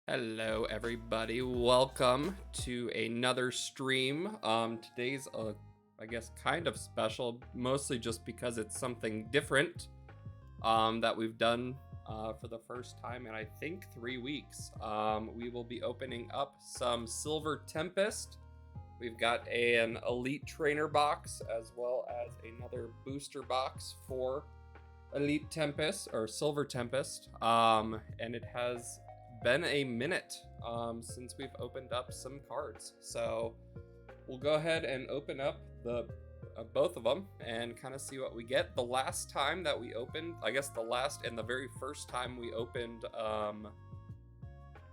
Hello everybody, welcome to another stream. Today's I guess kind of special, mostly just because it's something different that we've done for the first time in I think 3 weeks. We will be opening up some Silver Tempest. We've got an Elite Trainer box as well as another booster box for Elite Tempest or Silver Tempest, and it has been a minute since we've opened up some cards, so we'll go ahead and open up the both of them and kind of see what we get. The last time that we opened, I guess the last and the very first time we opened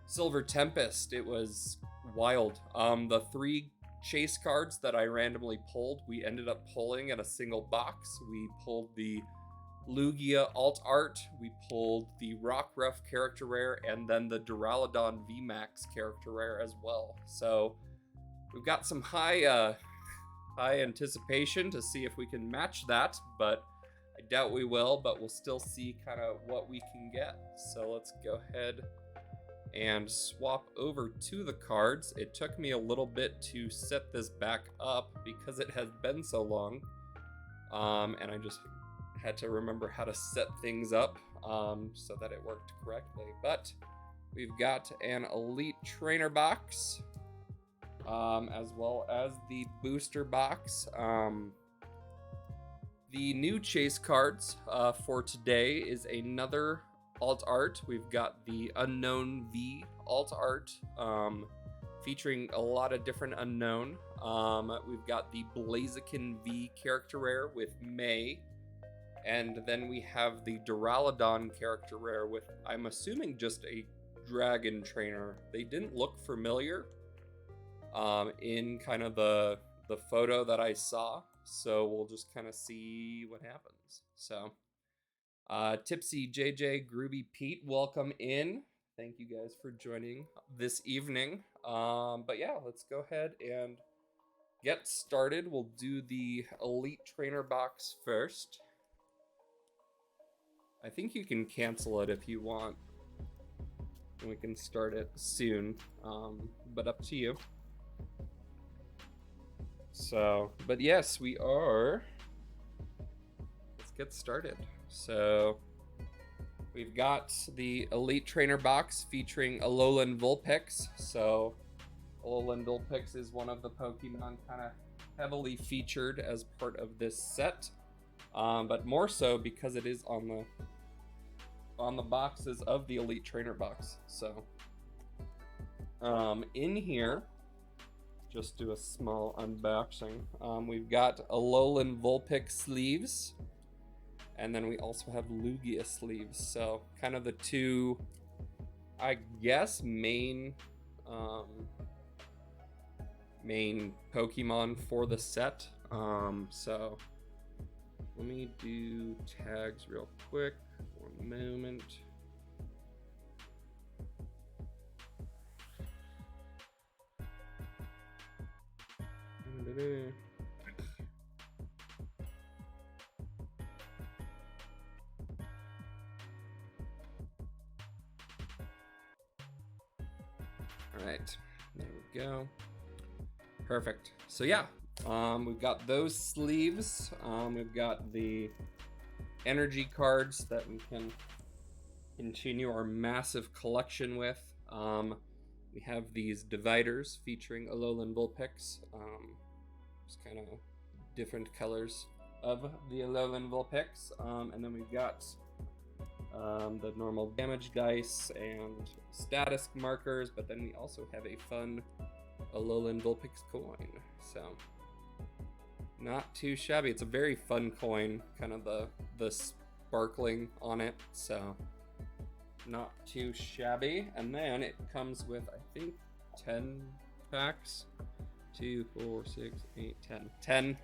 Silver Tempest, it was wild. The 3 chase cards that I randomly pulled, we ended up pulling in a single box. We pulled the Lugia alt art, we pulled the Rockruff character rare, and then the Duraludon VMAX character rare as well. So we've got some high anticipation to see if we can match that, but I doubt we will, but we'll still see kind of what we can get. So let's go ahead and swap over to the cards. It took me a little bit to set this back up because it has been so long, and I just had to remember how to set things up so that it worked correctly. But we've got an Elite Trainer box as well as the booster box. The new chase cards for today is another alt art. We've got the Unown V alt art featuring a lot of different Unown. We've got the Blaziken V character rare with May. And then we have the Duraludon character rare with, I'm assuming, just a dragon trainer. They didn't look familiar in kind of the photo that I saw. So we'll just kind of see what happens. So Tipsy JJ, Groovy Pete, welcome in. Thank you guys for joining this evening. But yeah, let's go ahead and get started. We'll do the Elite Trainer box first. I think you can cancel it if you want. And we can start it soon, but up to you. So, but yes, we are. Let's get started. So, we've got the Elite Trainer box featuring Alolan Vulpix. So, Alolan Vulpix is one of the Pokemon kind of heavily featured as part of this set. But more so because it is on the boxes of the Elite Trainer box. So in here, just do a small unboxing. We've got Alolan Vulpix sleeves, and then we also have Lugia sleeves. So kind of the two, I guess, main Pokemon for the set. So let me do tags real quick. One moment. All right, there we go. Perfect. So yeah, we've got those sleeves. We've got the energy cards that we can continue our massive collection with. We have these dividers featuring Alolan Vulpix. Just kind of different colors of the Alolan Vulpix. And then we've got the normal damage dice and status markers, but then we also have a fun Alolan Vulpix coin. So not too shabby. It's a very fun coin, kind of the sparkling on it, so not too shabby. And then it comes with, I think, 10 packs. 2, 4, 6, 8, 10. 10.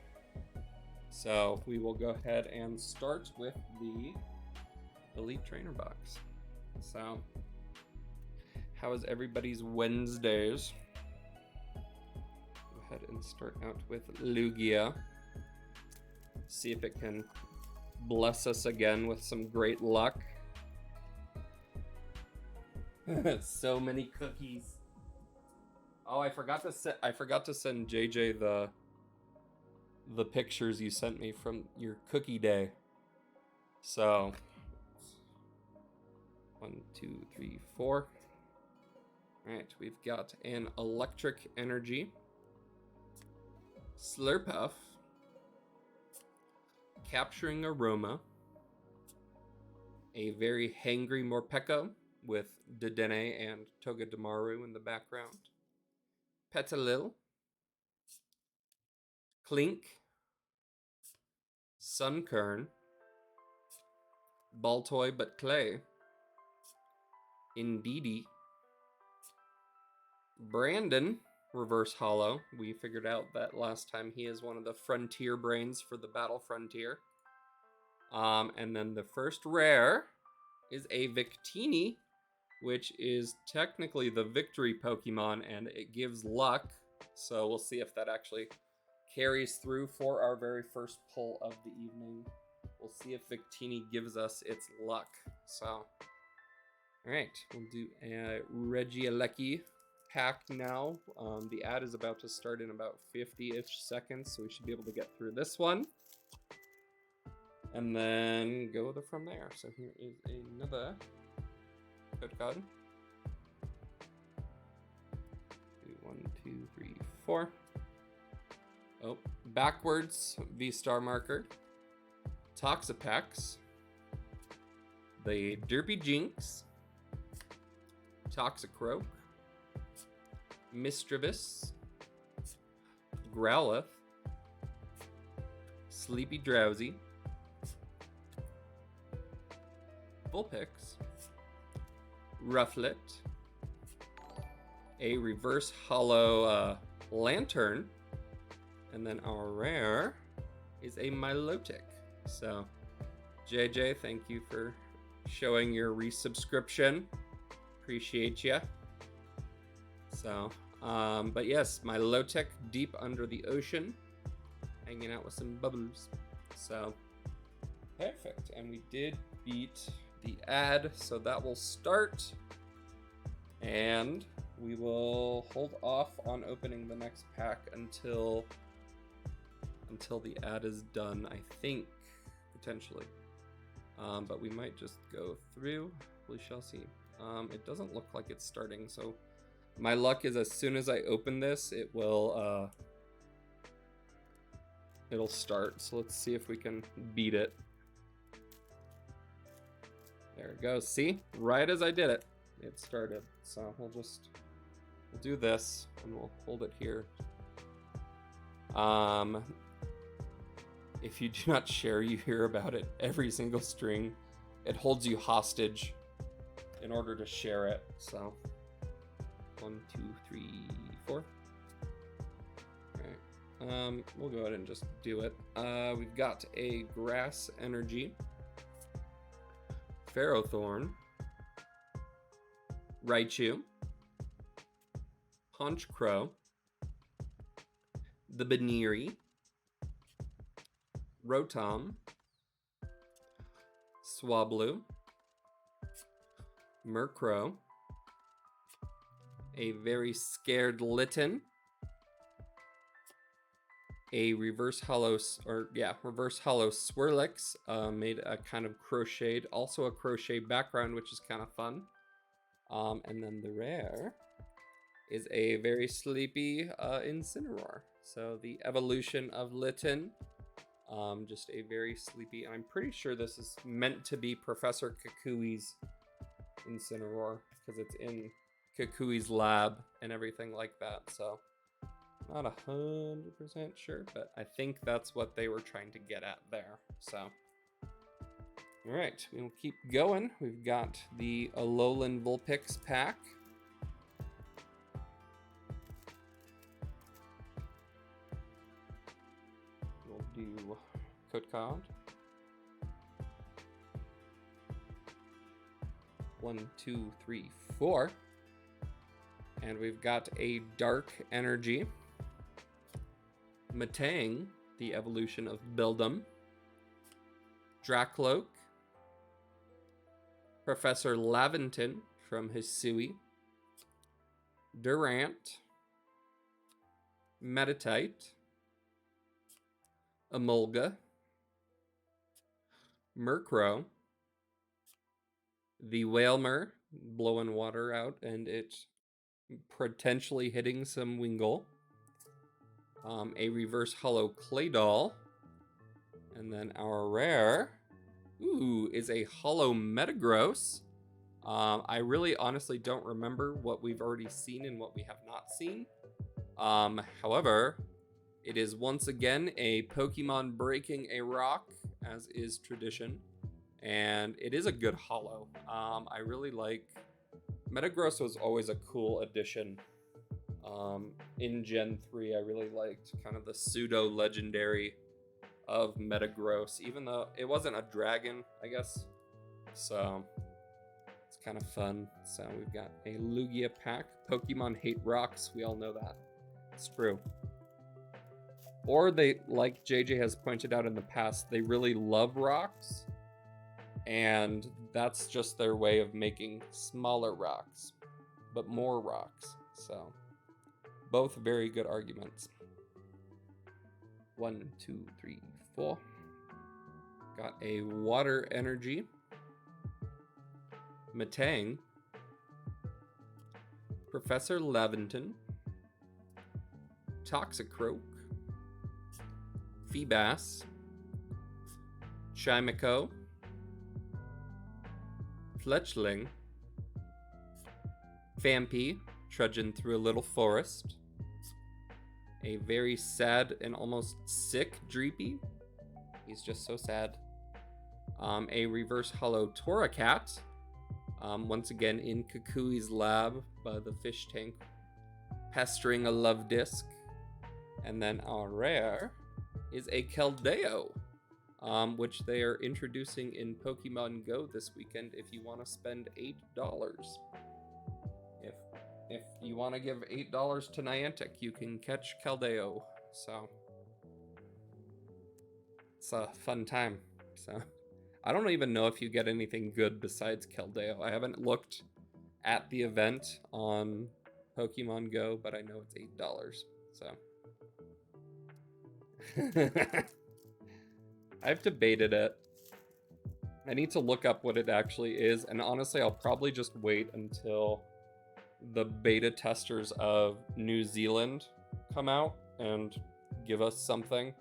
So we will go ahead and start with the Elite Trainer box. So how is everybody's Wednesdays? Go ahead and start out with Lugia. See if it can bless us again with some great luck. So many cookies. Oh, I forgot to send JJ the pictures you sent me from your cookie day. So 1, 2, 3, 4. All right, we've got an electric energy, Slurpuff, capturing aroma, a very hangry Morpeko with Dedenne and Togedemaru in the background, Petalil, Clink, Sunkern, Baltoy but Clay, Indeedee, Brandon, reverse holo. We figured out that last time he is one of the frontier brains for the Battle Frontier. And then the first rare is a Victini, which is technically the victory Pokemon, and it gives luck. So we'll see if that actually carries through for our very first pull of the evening. We'll see if Victini gives us its luck. So, all right, we'll do a Regieleki pack now. The ad is about to start in about 50-ish seconds, so we should be able to get through this one. And then go from there. So here is another code card. 1, 2, 3, 4. Oh, backwards V-Star marker. Toxapex. The Derpy Jinx. Toxicroak. Mischievous. Growlithe. Sleepy Drowsy. Vulpix, Rufflet, a reverse holo Lantern, and then our rare is a Milotic. So, JJ, thank you for showing your resubscription. Appreciate ya. So, but yes, Milotic deep under the ocean, hanging out with some bubbles. So, perfect. And we did beat the ad, so that will start, and we will hold off on opening the next pack until the ad is done, I think, potentially, but we might just go through. We shall see. It doesn't look like it's starting, so my luck is as soon as I open this, it will it'll start. So let's see if we can beat it. There it goes. See? Right as I did it, it started. So we'll do this and we'll hold it here. If you do not share, you hear about it every single string. It holds you hostage in order to share it. So 1, 2, 3, 4. All right. We'll go ahead and just do it. We've got a Grass Energy, Ferrothorn, Raichu, Honchkrow, the Baniri, Rotom, Swablu, Murkrow, a very scared Litten, a reverse holo Swirlix, made a kind of crocheted, also a crochet background, which is kind of fun. And then the rare is a very sleepy Incineroar. So the evolution of Litten, just a very sleepy, and I'm pretty sure this is meant to be Professor Kukui's Incineroar, because it's in Kukui's lab and everything like that. So not 100% sure, but I think that's what they were trying to get at there. So, all right, we'll keep going. We've got the Alolan Vulpix pack. We'll do code card. 1, 2, 3, 4. And we've got a Dark Energy, Matang, the evolution of Beldum, Dracloak, Professor Laventon from Hisui, Durant, Meditite, Emolga, Murkrow, the Whalmer blowing water out and it potentially hitting some Wingull, a reverse holo Claydol, and then our rare, is a holo Metagross. I really honestly don't remember what we've already seen and what we have not seen. However, it is once again a Pokemon breaking a rock, as is tradition, and it is a good holo. I really like Metagross. Was always a cool addition. In Gen 3, I really liked kind of the pseudo legendary of Metagross, even though it wasn't a dragon, I guess. So it's kind of fun. So we've got a Lugia pack. Pokemon hate rocks. We all know that. It's true. Or they, like JJ has pointed out in the past, they really love rocks. And that's just their way of making smaller rocks, but more rocks. So both very good arguments. 1, 2, 3, 4. Got a water energy, Matang, Professor Laventon, Toxicroak, Feebas, Chimico, Fletchling, Phanpy, trudging through a little forest, a very sad and almost sick Dreepy. He's just so sad. A reverse holo Torracat, once again in Kukui's lab by the fish tank, pestering a love disc. And then our rare is a Keldeo, which they are introducing in Pokemon Go this weekend if you want to spend $8. If you want to give $8 to Niantic, you can catch Keldeo. So it's a fun time. So I don't even know if you get anything good besides Keldeo. I haven't looked at the event on Pokemon Go, but I know it's $8. So I've debated it. I need to look up what it actually is, and honestly, I'll probably just wait until the beta testers of New Zealand come out and give us something.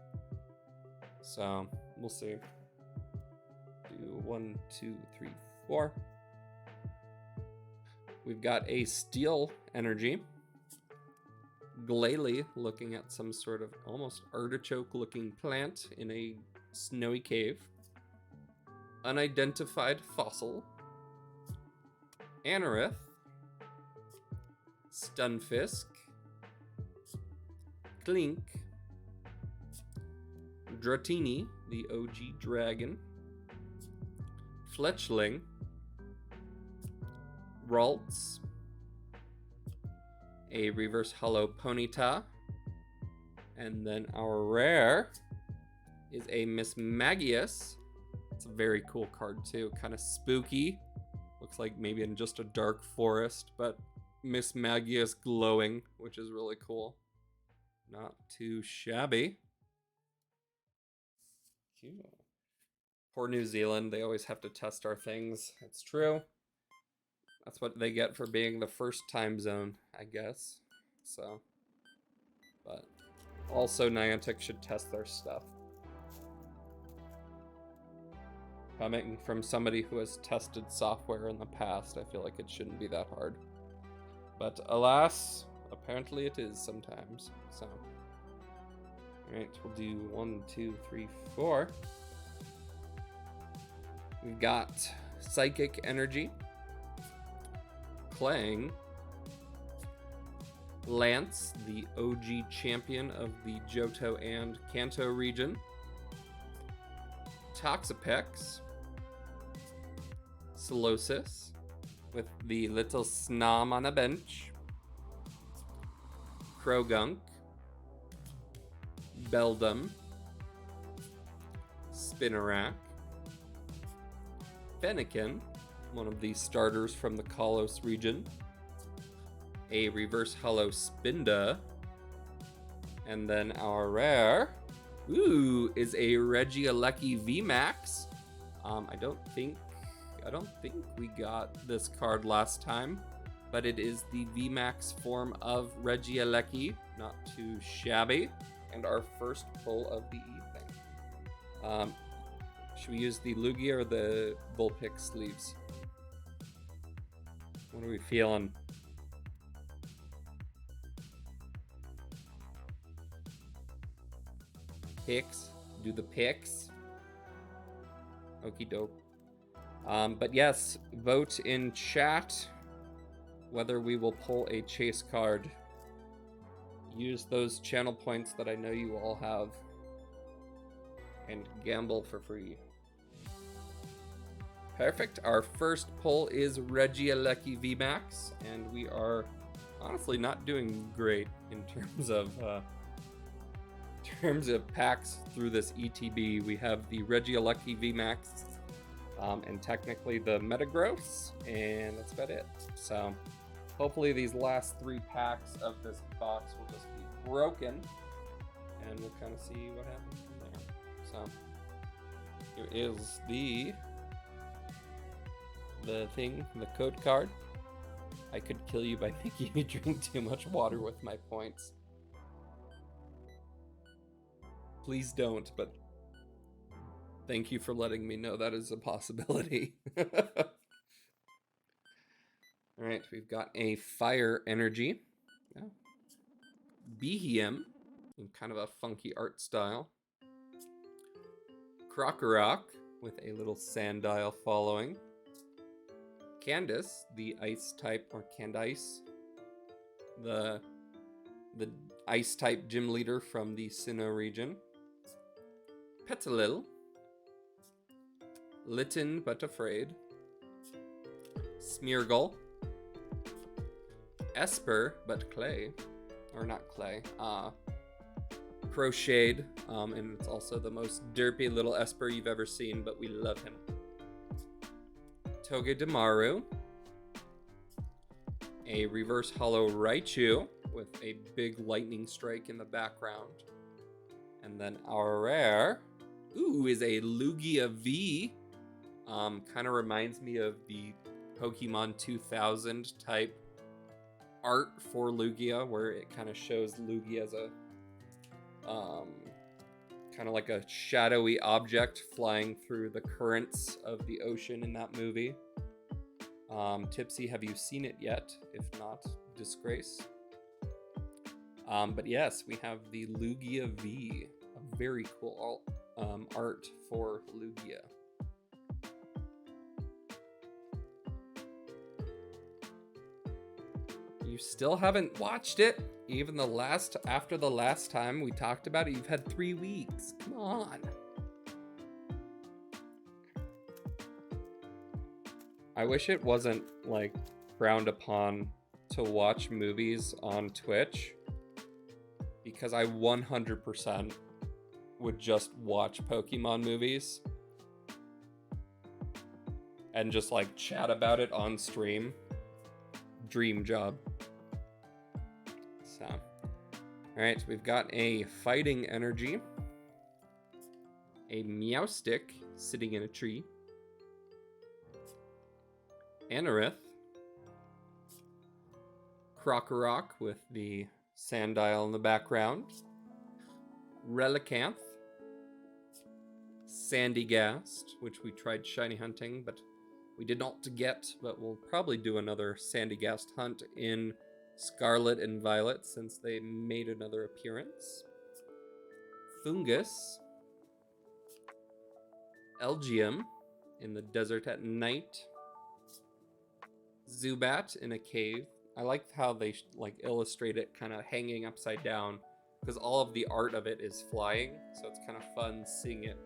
So we'll see. Do 1, 2, 3, 4. We've got a Steel Energy, Glalie looking at some sort of almost artichoke looking plant in a snowy cave, Unidentified Fossil, Anorith, Stunfisk, Klink, Dratini, the OG dragon, Fletchling, Ralts, a reverse holo Ponyta, and then our rare is a Mismagius. It's a very cool card too, kind of spooky. Looks like maybe in just a dark forest, but Mismagius glowing, which is really cool. Not too shabby. Cute. Poor New Zealand, they always have to test our things. It's true. That's what they get for being the first time zone, I guess. So, but also Niantic should test their stuff. Coming from somebody who has tested software in the past, I feel like it shouldn't be that hard. But alas, apparently it is sometimes. So, alright, we'll do 1, 2, 3, 4. We've got Psychic Energy, Clang, Lance, the OG champion of the Johto and Kanto region, Toxapex, Solosis, with the little Snom on a bench, Krogunk, Beldum, Spinarak, Fennekin, one of the starters from the Kalos region. A reverse holo Spinda. And then our rare, is a Regieleki VMAX. I don't think we got this card last time, but it is the VMAX form of Regieleki, not too shabby. And our first pull of the evening. Should we use the Lugia or the Vulpix sleeves? What are we feeling? Picks. Do the picks. Okie doke. But yes, vote in chat whether we will pull a chase card. Use those channel points that I know you all have. And gamble for free. Perfect. Our first pull is Regieleki VMAX, and we are honestly not doing great in terms of packs through this ETB. We have the Regieleki VMAX, and technically the Metagross, and that's about it. So hopefully these last 3 packs of this box will just be broken, and we'll kind of see what happens from there. So here is the code card. I could kill you by making you drink too much water with my points. Please don't, but thank you for letting me know that is a possibility. Alright, we've got a Fire Energy. Yeah. Behem, in kind of a funky art style. Krokorok, with a little Sandile following. Candace, the Ice type, or Candice. The Ice type gym leader from the Sinnoh region. Petalil. Litten but afraid. Smeargle. Esper but clay. Or not clay. Crocheted. And it's also the most derpy little Esper you've ever seen, but we love him. Togedemaru. A reverse holo Raichu with a big lightning strike in the background. And then our rare, is a Lugia V. Kind of reminds me of the Pokemon 2000 type art for Lugia, where it kind of shows Lugia as a kind of like a shadowy object flying through the currents of the ocean in that movie. Tipsy, have you seen it yet? If not, disgrace. But yes, we have the Lugia V, a very cool art for Lugia. You still haven't watched it? Even after the last time we talked about it, you've had 3 weeks. Come on. I wish it wasn't like frowned upon to watch movies on Twitch, because I 100% would just watch Pokemon movies and just like chat about it on stream. Dream job. So, all right, we've got a Fighting Energy, a Meowstic sitting in a tree, Anorith, Krokorok with the Sandile in the background, Relicanth, Sandygast, which we tried shiny hunting, but we did not get, but we'll probably do another Sandygast hunt in Scarlet and Violet since they made another appearance. Fungus, Elgium in the desert at night, Zubat in a cave. I like how they like illustrate it kind of hanging upside down, because all of the art of it is flying, so it's kind of fun seeing it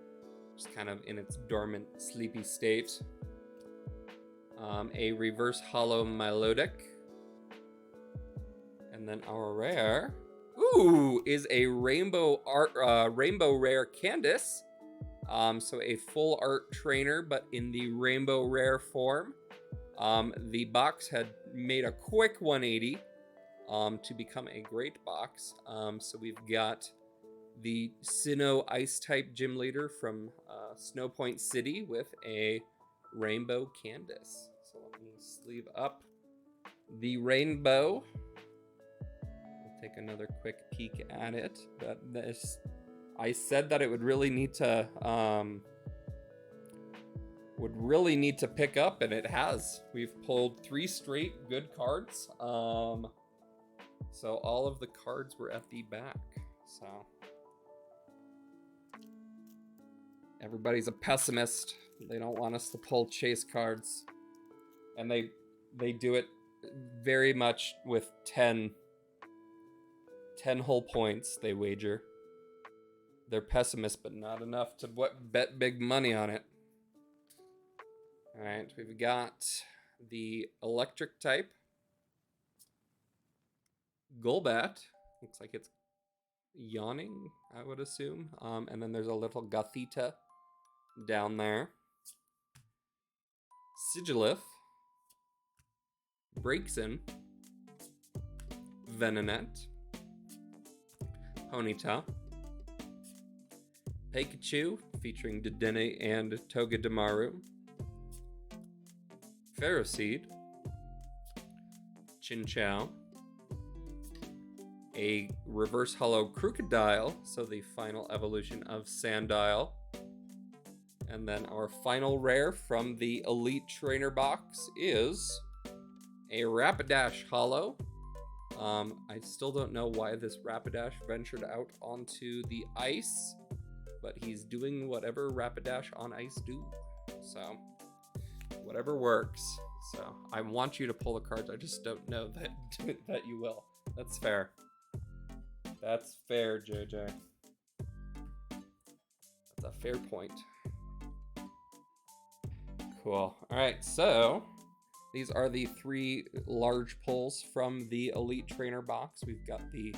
just kind of in its dormant, sleepy state. A reverse holo Milotic. And then our rare, is a rainbow rare Candace. So a full art trainer, but in the rainbow rare form. The box had made a quick 180 to become a great box. So we've got the Sinnoh Ice-type gym leader from Snowpoint City with a Rainbow Candace. So let me sleeve up the Rainbow. We'll take another quick peek at it. But this, I said that it would really need to pick up, and it has. We've pulled 3 straight good cards. So all of the cards were at the back. So everybody's a pessimist. They don't want us to pull chase cards. And they do it very much with 10 whole points they wager. They're pessimists, but not enough to bet big money on it. All right, we've got the electric type. Golbat. Looks like it's yawning, I would assume. And then there's a little Gothita down there. Sigilif. Braixen. Venonat. Ponyta. Pikachu, featuring Dedenne and Togedemaru. Ferroseed. Chinchou. A reverse hollow Crocodile, so the final evolution of Sandile. And then our final rare from the Elite Trainer box is a Rapidash hollow. I still don't know why this Rapidash ventured out onto the ice, but he's doing whatever Rapidash on ice do. So, whatever works. So, I want you to pull the cards, I just don't know that you will. That's fair. That's fair, JJ. That's a fair point. Cool. All right, so these are the 3 large pulls from the Elite Trainer box. We've got the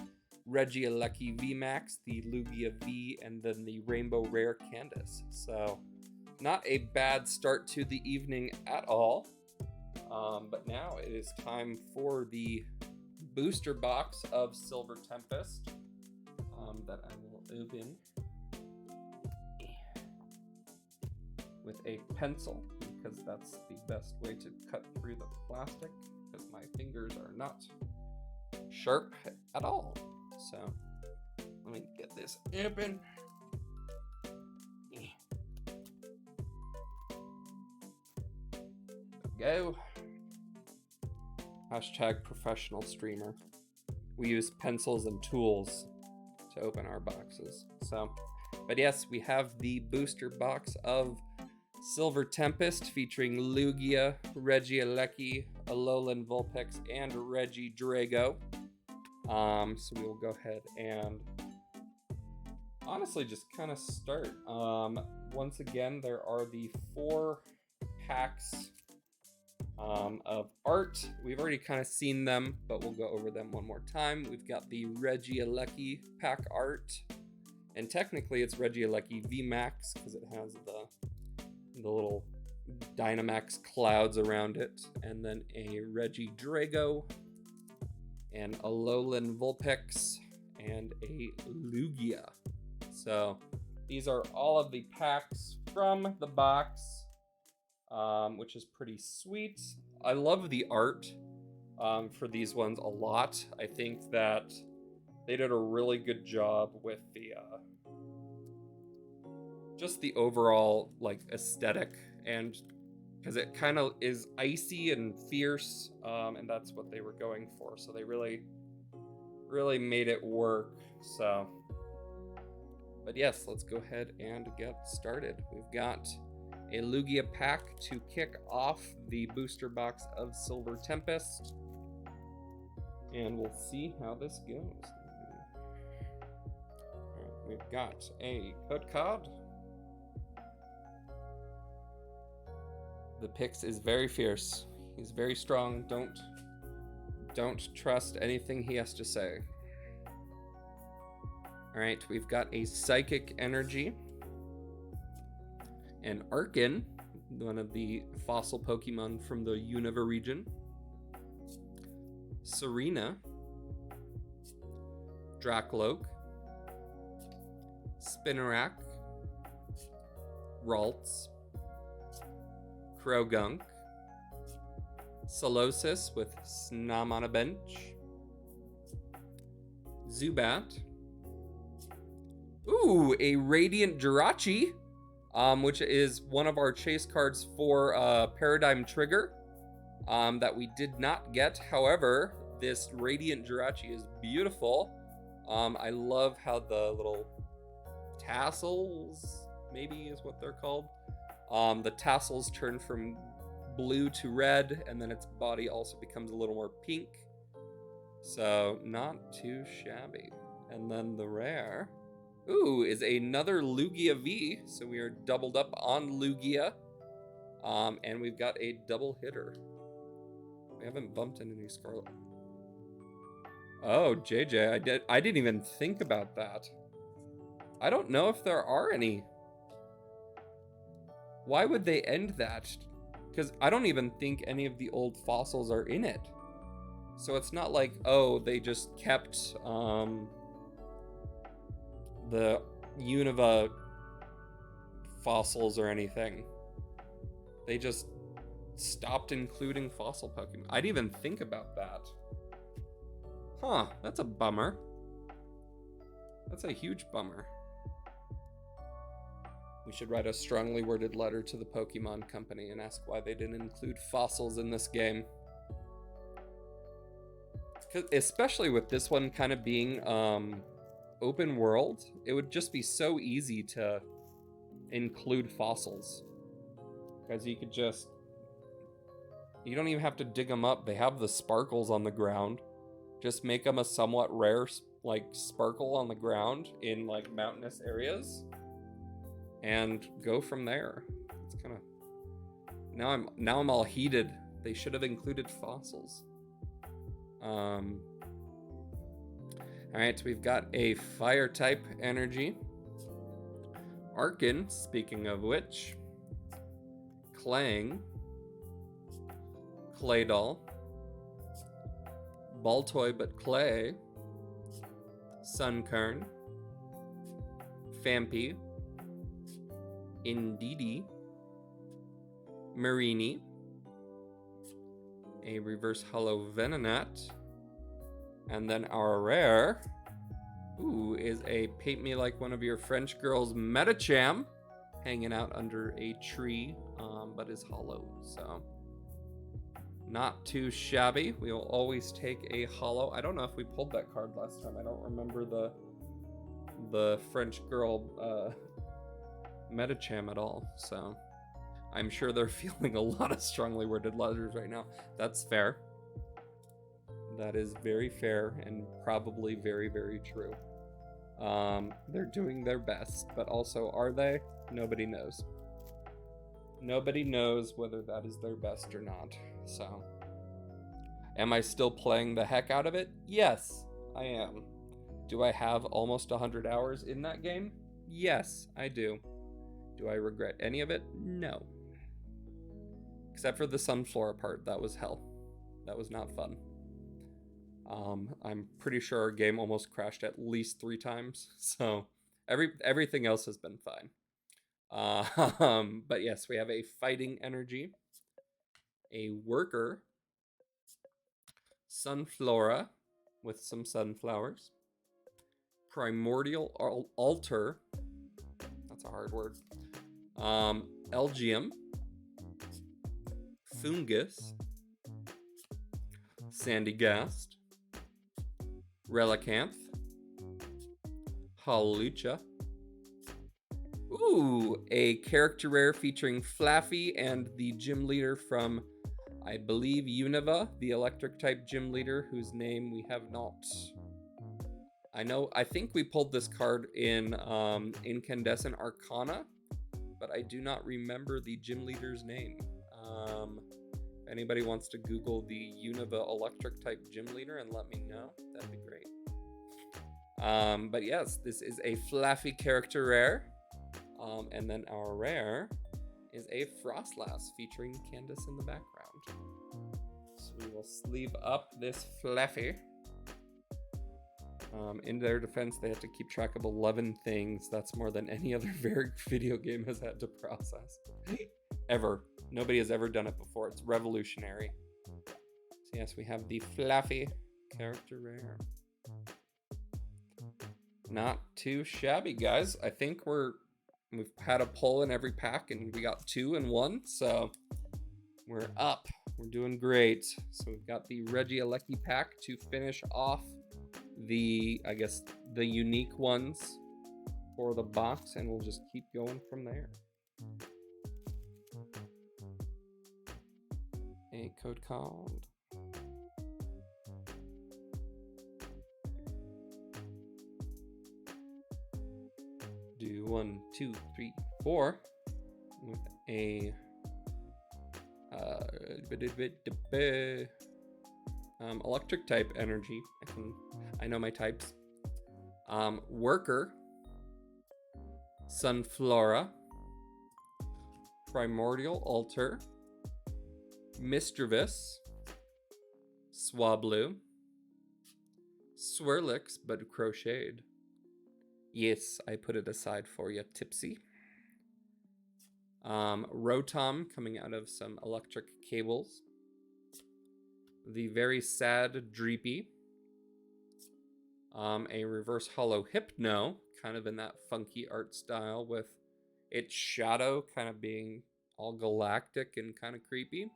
Regieleki VMAX, the Lugia V, and then the Rainbow Rare Candace. So not a bad start to the evening at all. But now it is time for the booster box of Silver Tempest that I will open with a pencil, because that's the best way to cut through the plastic, because my fingers are not sharp at all. So let me get this open. There we go. Hashtag professional streamer. We use pencils and tools to open our boxes. So, but yes, we have the booster box of Silver Tempest featuring Lugia, Regieleki, Alolan Vulpix, and Regidrago. So we will go ahead and honestly just kind of start. Once again, there are the 4 packs of art. We've already kind of seen them, but we'll go over them one more time. We've got the Regieleki pack art, and technically it's Regieleki VMAX because it has the little Dynamax clouds around it, and then a Regidrago, and a Alolan Vulpix, and a Lugia. So these are all of the packs from the box. Which is pretty sweet. I love the art for these ones a lot. I think that they did a really good job with the just the overall like aesthetic, and because it kind of is icy and fierce, and that's what they were going for. So they really made it work. So, but yes, let's go ahead and get started. We've got a Lugia pack to kick off the booster box of Silver Tempest, and we'll see how this goes. Right, we've got a code card. The Pix is very fierce. He's very strong. Don't trust anything he has to say. All right, we've got a Psychic Energy, an Arkin, one of the fossil Pokemon from the Unova region. Serena, Dracloak, Spinarak, Ralts, Krogunk, Solosis with Snom on a bench, Zubat. Ooh, a Radiant Jirachi, which is one of our chase cards for Paradigm Trigger that we did not get. However, this Radiant Jirachi is beautiful. I love how the little tassels, maybe is what they're called. The tassels turn from blue to red, and then its body also becomes a little more pink. So not too shabby. And then the rare, ooh, is another Lugia V. So we are doubled up on Lugia. And we've got a double hitter. We haven't bumped into any Scarlet. Oh, JJ, I didn't even think about that. I don't know if there are any. Why would they end that? Because I don't even think any of the old fossils are in it. So it's not like, oh, they just kept the Unova fossils or anything. They just stopped including fossil Pokemon. I didn't even think about that. Huh, that's a bummer. That's a huge bummer. We should write a strongly worded letter to the Pokemon Company and ask why they didn't include fossils in this game. Especially with this one kind of being open world, it would just be so easy to include fossils. Because you could just... You don't even have to dig them up. They have the sparkles on the ground. Just make them a somewhat rare, like, sparkle on the ground in, like, mountainous areas. And go from there. It's kind of... Now I'm all heated. They should have included fossils. Alright, we've got a fire type energy. Arkin, speaking of which. Clang. Claydol. Baltoy but Clay. Sunkern. Fampi. Indeedee. Marini. A reverse hollow Venonat. And then our rare, ooh, is a paint me like one of your French girls Metacham, hanging out under a tree, but is hollow. So not too shabby. We will always take a hollow. I don't know if we pulled that card last time. I don't remember the French girl Metacham at all. So I'm sure they're feeling a lot of strongly worded letters right now. That's fair. That is very fair and probably very, very true. They're doing their best, but also, are they? Nobody knows. Nobody knows whether that is their best or not. So, am I still playing the heck out of it? Yes, I am. Do I have almost 100 hours in that game? Yes, I do. Do I regret any of it? No. Except for the Sunflora part. That was hell. That was not fun. I'm pretty sure our game almost crashed at least 3 times. So everything else has been fine. But yes, we have a fighting energy, a worker, Sunflora with some sunflowers, primordial altar. That's a hard word. Elgium, Fungus, Sandygast, Relicanth, Hawlucha. Ooh, a character rare featuring Flaffy and the gym leader from, I believe, Unova, the electric type gym leader whose name we have not. I think we pulled this card in Incandescent Arcana, but I do not remember the gym leader's name. If anybody wants to Google the Unova electric type gym leader and let me know, that'd be great. But yes, this is a Flaffy character rare. And then our rare is a Frostlass featuring Candace in the background. So we will sleeve up this Fluffy. In their defense, they have to keep track of 11 things. That's more than any other video game has had to process. Ever. Nobody has ever done it before. It's revolutionary. So yes, we have the Fluffy character rare. Not too shabby, guys. I think we've had a pull in every pack and we got 2 in 1, so we're up. We're doing great. So we've got the Regieleki pack to finish off the, I guess, the unique ones for the box, and we'll just keep going from there. A code called. Do 1, 2, 3, 4 with a electric type energy. I know my types. Worker, Sunflora, Primordial Altar, Mischievous, Swablu, Swirlix, but crocheted. Yes, I put it aside for you, Tipsy. Rotom coming out of some electric cables. The very sad Dreepy. A reverse hollow Hypno, kind of in that funky art style with its shadow kind of being all galactic and kind of creepy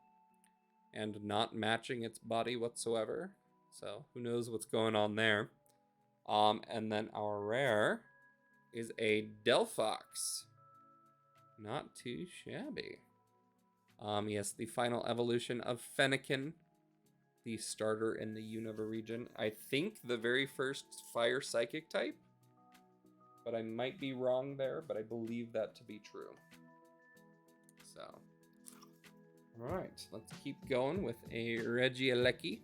and not matching its body whatsoever. So who knows what's going on there. And then our rare is a Delphox. Not too shabby. Yes, the final evolution of Fennekin, the starter in the Unova region. I think the very first fire psychic type, but I might be wrong there, but I believe that to be true. So, all right, let's keep going with a Regieleki.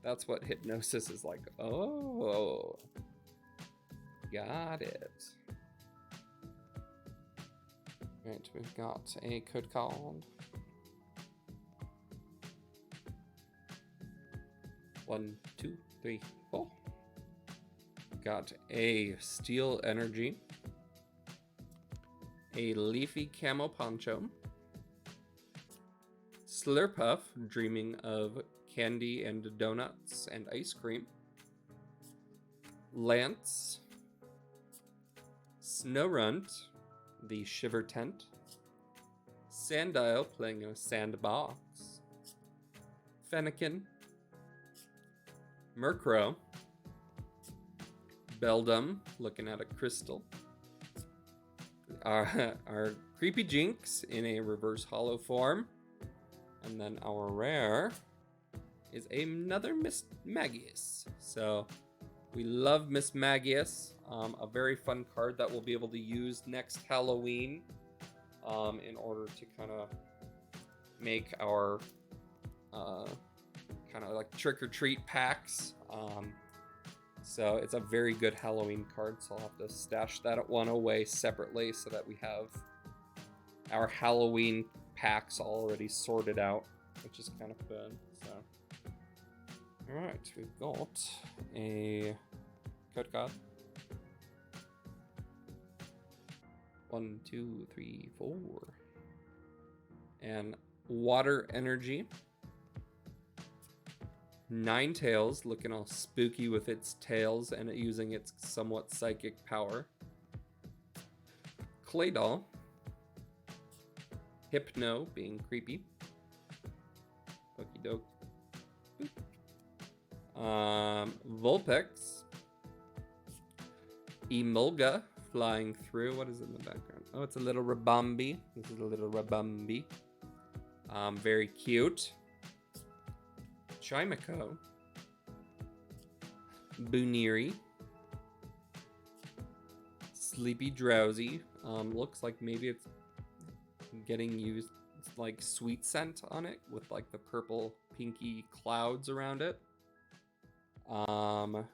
That's what Hypnosis is like. Oh, got it. All right, we've got a code called 1, 2, 3, 4. Got a Steel Energy, a Leafy Camo Poncho, Slurpuff, dreaming of candy and donuts and ice cream, Lance, Snowrunt, the Shiver Tent, Sandile playing in a sandbox, Fennekin, Murkrow, Beldum looking at a crystal, our Creepy Jinx in a reverse hollow form, and then our rare is another Miss Magius. So we love Miss Magius, a very fun card that we'll be able to use next Halloween in order to kind of make our kind of like trick-or-treat packs. So it's a very good Halloween card, so I'll have to stash that one away separately so that we have our Halloween packs already sorted out, which is kind of fun. So, all right, we've got a code card. 1, 2, 3, 4, and Water Energy. Ninetales, looking all spooky with its tails and using its somewhat psychic power. Claydol. Hypno, being creepy. Okie doke. Vulpix. Emolga, flying through. What is it in the background? Oh, it's a little Rabambi. This is a little Rabambi. Very cute. Chimico, Booneri, Sleepy Drowsy. Looks like maybe it's getting used like sweet scent on it with like the purple pinky clouds around it. A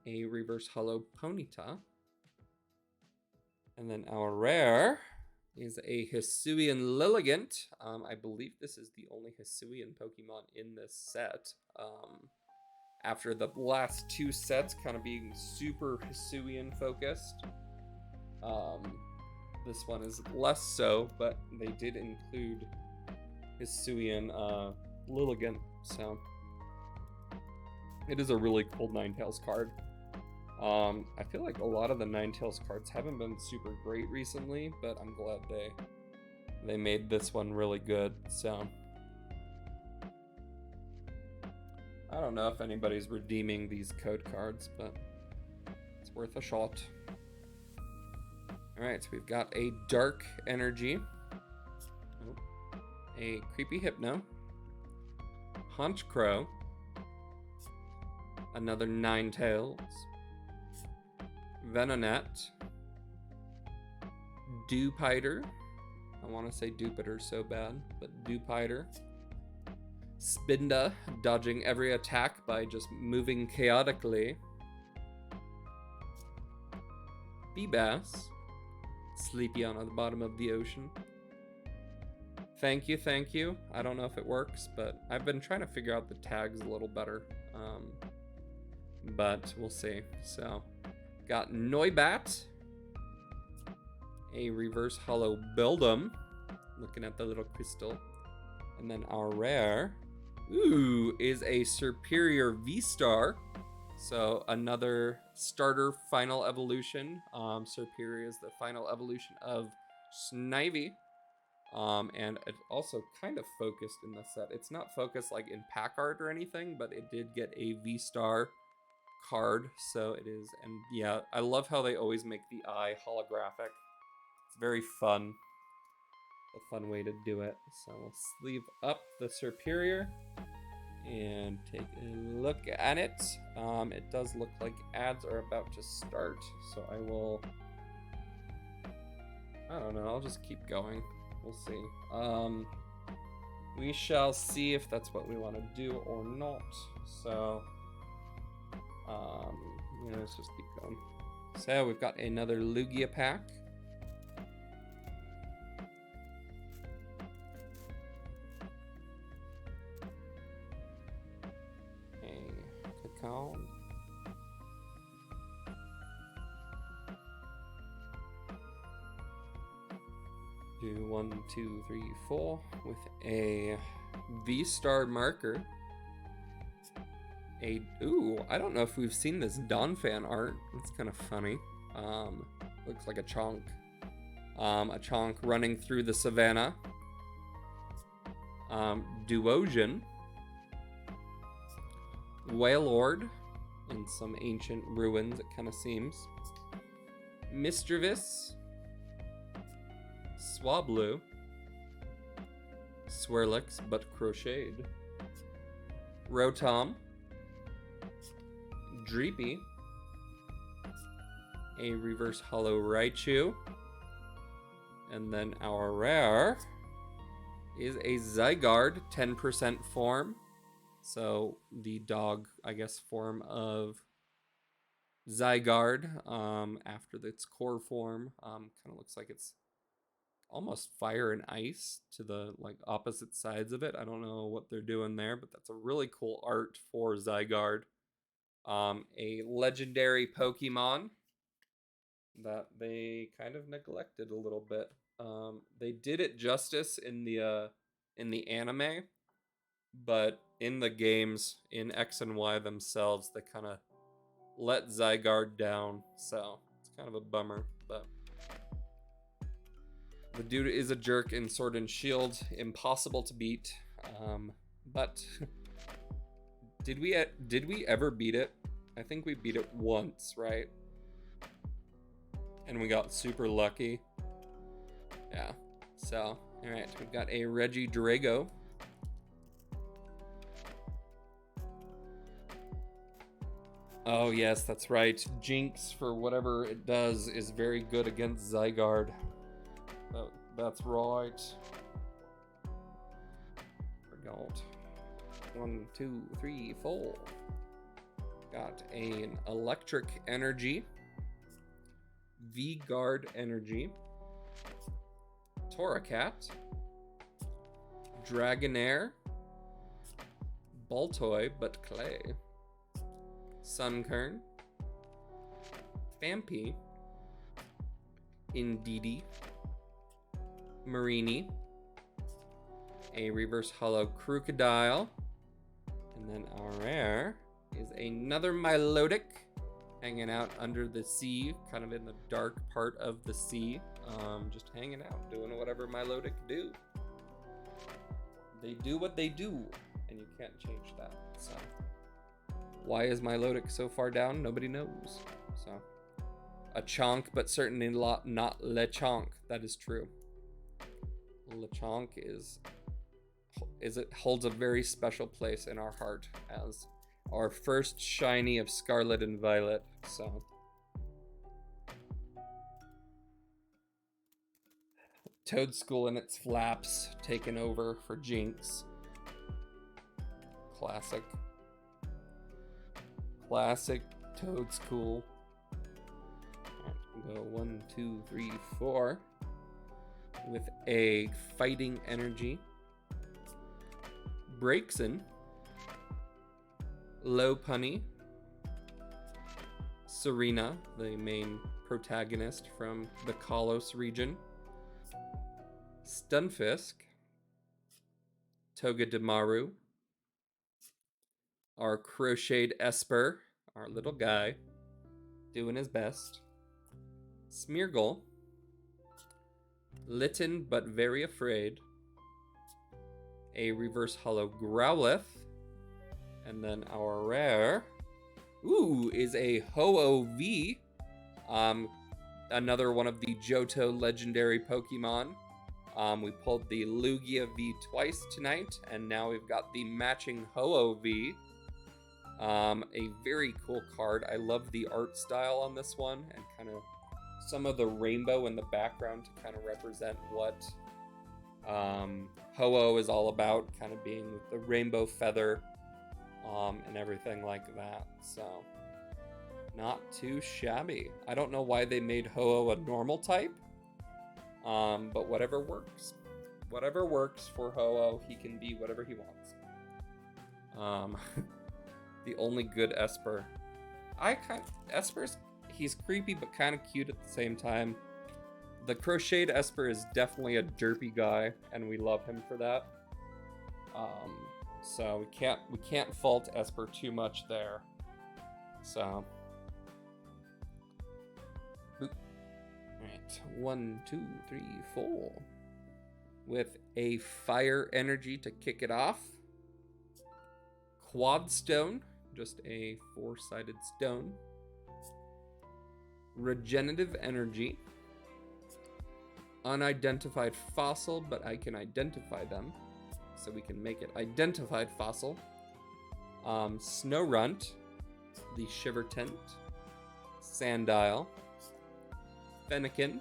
reverse hollow Ponyta. And then our rare is a Hisuian Lilligant. I believe this is the only Hisuian Pokemon in this set. After the last two sets kind of being super Hisuian focused. This one is less so, but they did include Hisuian Lilligant, so it is a really cool Ninetales card. I feel like a lot of the Ninetales cards haven't been super great recently, but I'm glad they made this one really good, so I don't know if anybody's redeeming these code cards, but it's worth a shot. Alright, so we've got a Dark Energy, a Creepy Hypno, Haunch Crow, another Ninetales, Venonat, Dewpider. I want to say Dewpider so bad, but Dewpider. Spinda, dodging every attack by just moving chaotically. Feebas, sleepy on the bottom of the ocean. Thank you, thank you. I don't know if it works, but I've been trying to figure out the tags a little better. But we'll see. So, got Noibat, a reverse hollow Beldum, looking at the little crystal. And then our rare, is a Superior V-Star. So another starter final evolution. Superior is the final evolution of Snivy. And it's also kind of focused in the set. It's not focused like in pack art or anything, but it did get a V-Star card, so it is. And yeah, I love how they always make the eye holographic. It's very fun. A fun way to do it. So we'll sleeve up the Superior and take a look at it. It does look like ads are about to start, so I don't know, I'll just keep going. We'll see. We shall see if that's what we want to do or not. So, let's just keep going. So we've got another Lugia pack. A Cacao. Do 1, 2, 3, 4 with a V-Star marker. I don't know if we've seen this Donphan art. It's kind of funny. Looks like a Chonk. A Chonk running through the savannah. Duosion. Wailord in some ancient ruins, it kind of seems. Mischievous. Swablu. Swirlix, but crocheted. Rotom. Dreepy. A reverse hollow Raichu. And then our rare is a Zygarde 10% form. So the dog, I guess, form of Zygarde after its core form. Kind of looks like it's almost fire and ice to the opposite sides of it. I don't know what they're doing there, but that's a really cool art for Zygarde. A legendary Pokemon that they kind of neglected a little bit. They did it justice in the anime, but in the games, in X and Y themselves, they kind of let Zygarde down. So it's kind of a bummer, but the dude is a jerk in Sword and Shield, impossible to beat. But did we ever beat it? I think we beat it once, right? And we got super lucky. Yeah. So, all right, we've got a Regidrago. Oh yes, that's right. Jinx, for whatever it does, is very good against Zygarde. That's right. Forgot. 1, 2, 3, 4. Got an Electric Energy. V-Guard Energy. Torracat, Dragonair, Baltoy, but clay, Sunkern, Fampi, Indeedee, Marini, a reverse hollow Crocodile, and then our rare is another Milotic hanging out under the sea, kind of in the dark part of the sea, just hanging out, doing whatever Milotic do. They do what they do, and you can't change that. So why is Milotic so far down? Nobody knows. So a chonk, but certainly not Lechonk. That is true. Lechonk it holds a very special place in our heart as our first shiny of Scarlet and Violet. So Toadschool and its flaps taken over for Jinx. Classic Toadschool. Go 1, 2, 3, 4 with a fighting energy. Braixen, Lopunny, Serena, the main protagonist from the Kalos region, Stunfisk, Togedemaru, our crocheted Esper, our little guy, doing his best, Smeargle, Litten but very afraid, a reverse hollow Growlithe, and then our rare, is a Ho-Oh-V, another one of the Johto legendary Pokemon. We pulled the Lugia V twice tonight, and now we've got the matching Ho-Oh-V. A very cool card. I love the art style on this one, and kind of some of the rainbow in the background to kind of represent what Ho-Oh is all about, kind of being with the rainbow feather and everything like that. So not too shabby. I don't know why they made Ho-Oh a normal type, but whatever works. Whatever works for Ho-Oh, he can be whatever he wants. The only good Esper. Esper's, he's creepy but kind of cute at the same time. The crocheted Esper is definitely a derpy guy, and we love him for that. So we can't fault Esper too much there. So, right, 1, 2, 3, 4, with a fire energy to kick it off. Quadstone, just a 4-sided stone. Regenerative energy. Unidentified fossil, but I can identify them, so we can make it identified fossil. Snorunt, the Shiver Tent, Sandile, Fennekin,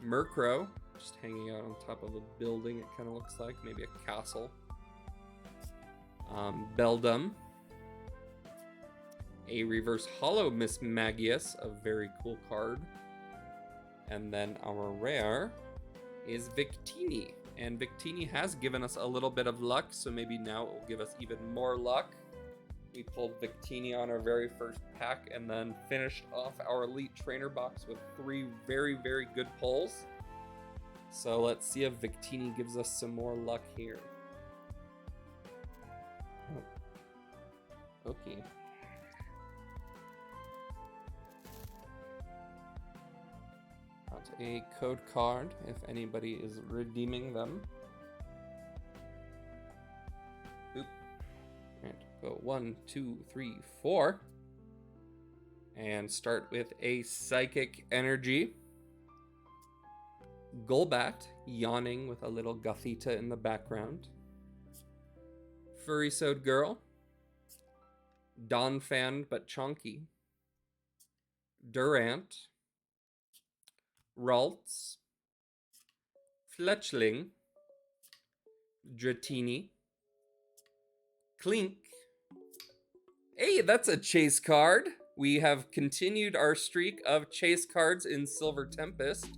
Murkrow, just hanging out on top of a building, it kind of looks like, maybe a castle. Beldum, a reverse hollow Miss Magius, a very cool card. And then our rare is Victini. And Victini has given us a little bit of luck, so maybe now it will give us even more luck. We pulled Victini on our very first pack and then finished off our Elite Trainer box with 3 very, very good pulls. So let's see if Victini gives us some more luck here. Oh. Okay. A code card if anybody is redeeming them. Oop. Right, go 1, 2, 3, 4. And start with a Psychic Energy. Golbat, yawning with a little Gothita in the background. Furry-Sewed Girl. Donphan but chonky. Durant. Ralts, Fletchling, Dratini, Clink. Hey, that's a chase card. We have continued our streak of chase cards in Silver Tempest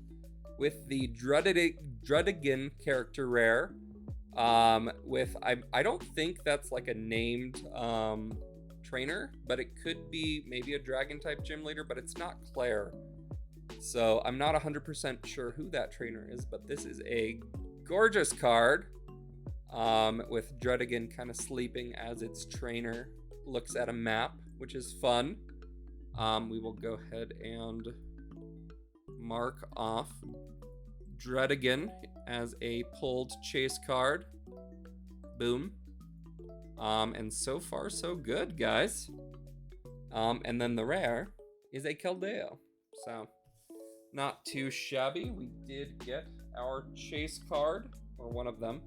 with the Drudigan character rare. I don't think that's like a named trainer, but it could be maybe a dragon type gym leader, but it's not Claire. So I'm not 100% sure who that trainer is, but this is a gorgeous card with Drudigan kind of sleeping as its trainer looks at a map, which is fun. We will go ahead and mark off Drudigan as a pulled chase card. Boom. And so far so good, guys. And then the rare is a Keldeo. So not too shabby. We did get our chase card, or one of them.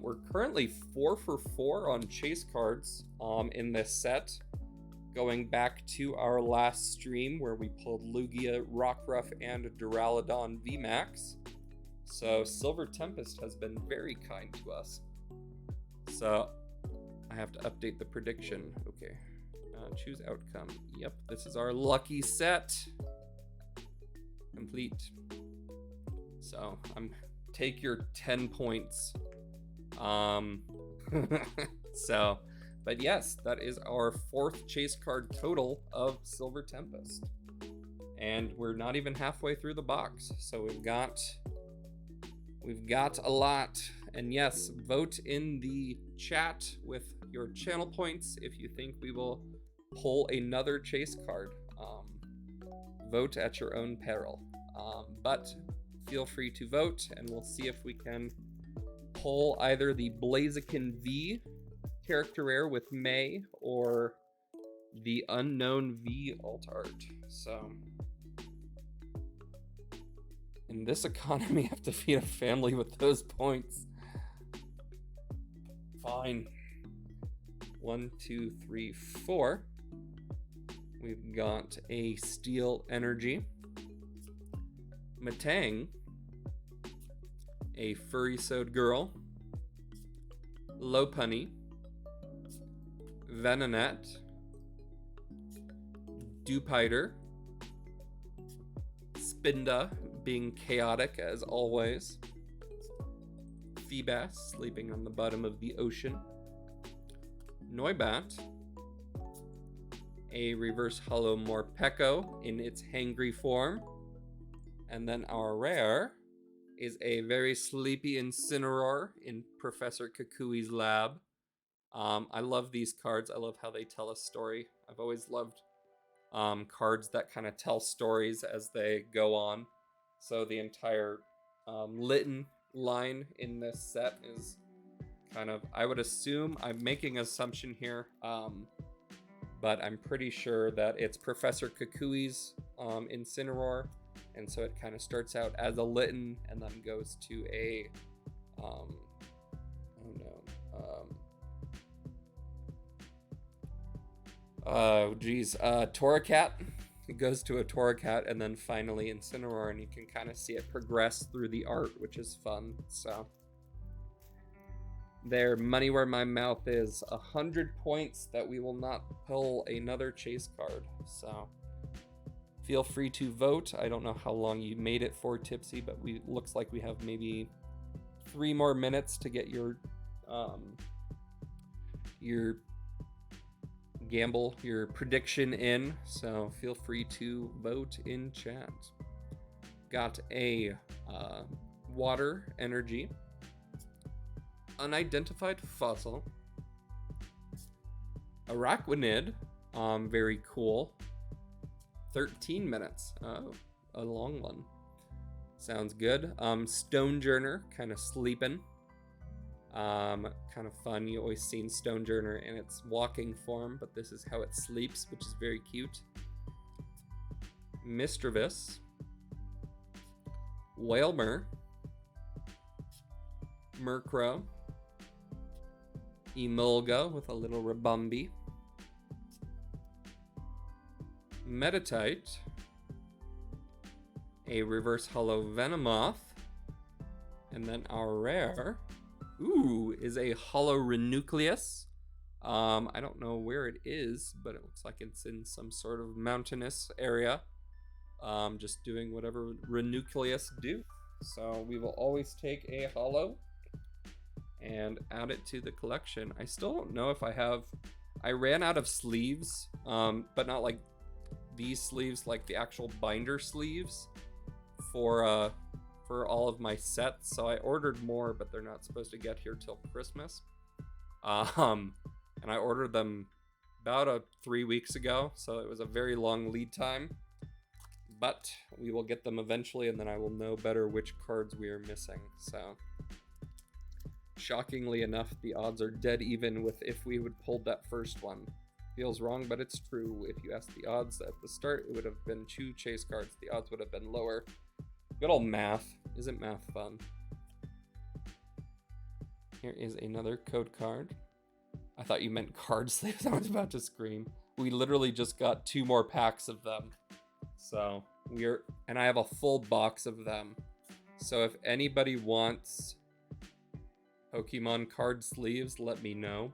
We're currently 4 for 4 on chase cards in this set. Going back to our last stream where we pulled Lugia, Rockruff, and Duraludon VMAX. So Silver Tempest has been very kind to us. So I have to update the prediction. Okay, choose outcome. Yep, this is our lucky set. Complete. So take your 10 points. So, but yes, that is our 4th chase card total of Silver Tempest. And we're not even halfway through the box. So we've got a lot. And yes, vote in the chat with your channel points if you think we will pull another chase card. Vote at your own peril. But feel free to vote, and we'll see if we can pull either the Blaziken V character rare with May or the Unown V alt art. So in this economy, I have to feed a family with those points. Fine. 1, 2, 3, 4. We've got a Steel Energy, Matang, a Furry-Sewed Girl, Lopunny, Venonat, Dewpider, Spinda, being chaotic as always, Feebas, sleeping on the bottom of the ocean, Noibat, a reverse hollow Morpeko in its hangry form, and then our rare is a very sleepy Incineroar in Professor Kukui's lab. I love these cards. I love how they tell a story. I've always loved cards that kind of tell stories as they go on. So the entire Litten line in this set is kind of, I would assume, I'm making an assumption here, but I'm pretty sure that it's Professor Kukui's Incineroar. And so it kind of starts out as a Litten and then goes to a, Torracat. It goes to a Torracat and then finally Incineroar, and you can kind of see it progress through the art, which is fun. So there, money where my mouth is. 100 points that we will not pull another chase card. So feel free to vote. I don't know how long you made it for, Tipsy, but looks like we have maybe 3 more minutes to get your gamble, your prediction in. So feel free to vote in chat. Got a Water Energy, Unidentified Fossil, Araquanid, very cool. 13 minutes. Oh, a long one. Sounds good. Stonejourner, kind of sleeping. Kind of fun. You always seen Stonejourner in its walking form, but this is how it sleeps, which is very cute. Misdreavus, Wailmer, Murkrow, Emolga with a little Rabumbi, Meditite, a reverse hollow Venomoth, and then our rare, is a hollow Renucleus. I don't know where it is, but it looks like it's in some sort of mountainous area. just doing whatever Ranunculus do. So we will always take a holo and add it to the collection. I still don't know if I ran out of sleeves, but not like these sleeves, like the actual binder sleeves for all of my sets. So I ordered more, but they're not supposed to get here till Christmas. And I ordered them about 3 weeks ago, so it was a very long lead time. But we will get them eventually, and then I will know better which cards we are missing. So, shockingly enough, the odds are dead even with if we would pulled that first one. Feels wrong, but it's true. If you asked the odds at the start, it would have been 2 chase cards. The odds would have been lower. Good old math. Isn't math fun? Here is another code card. I thought you meant card sleeves. I was about to scream. We literally just got 2 more packs of them. So and I have a full box of them. So if anybody wants Pokemon card sleeves, let me know.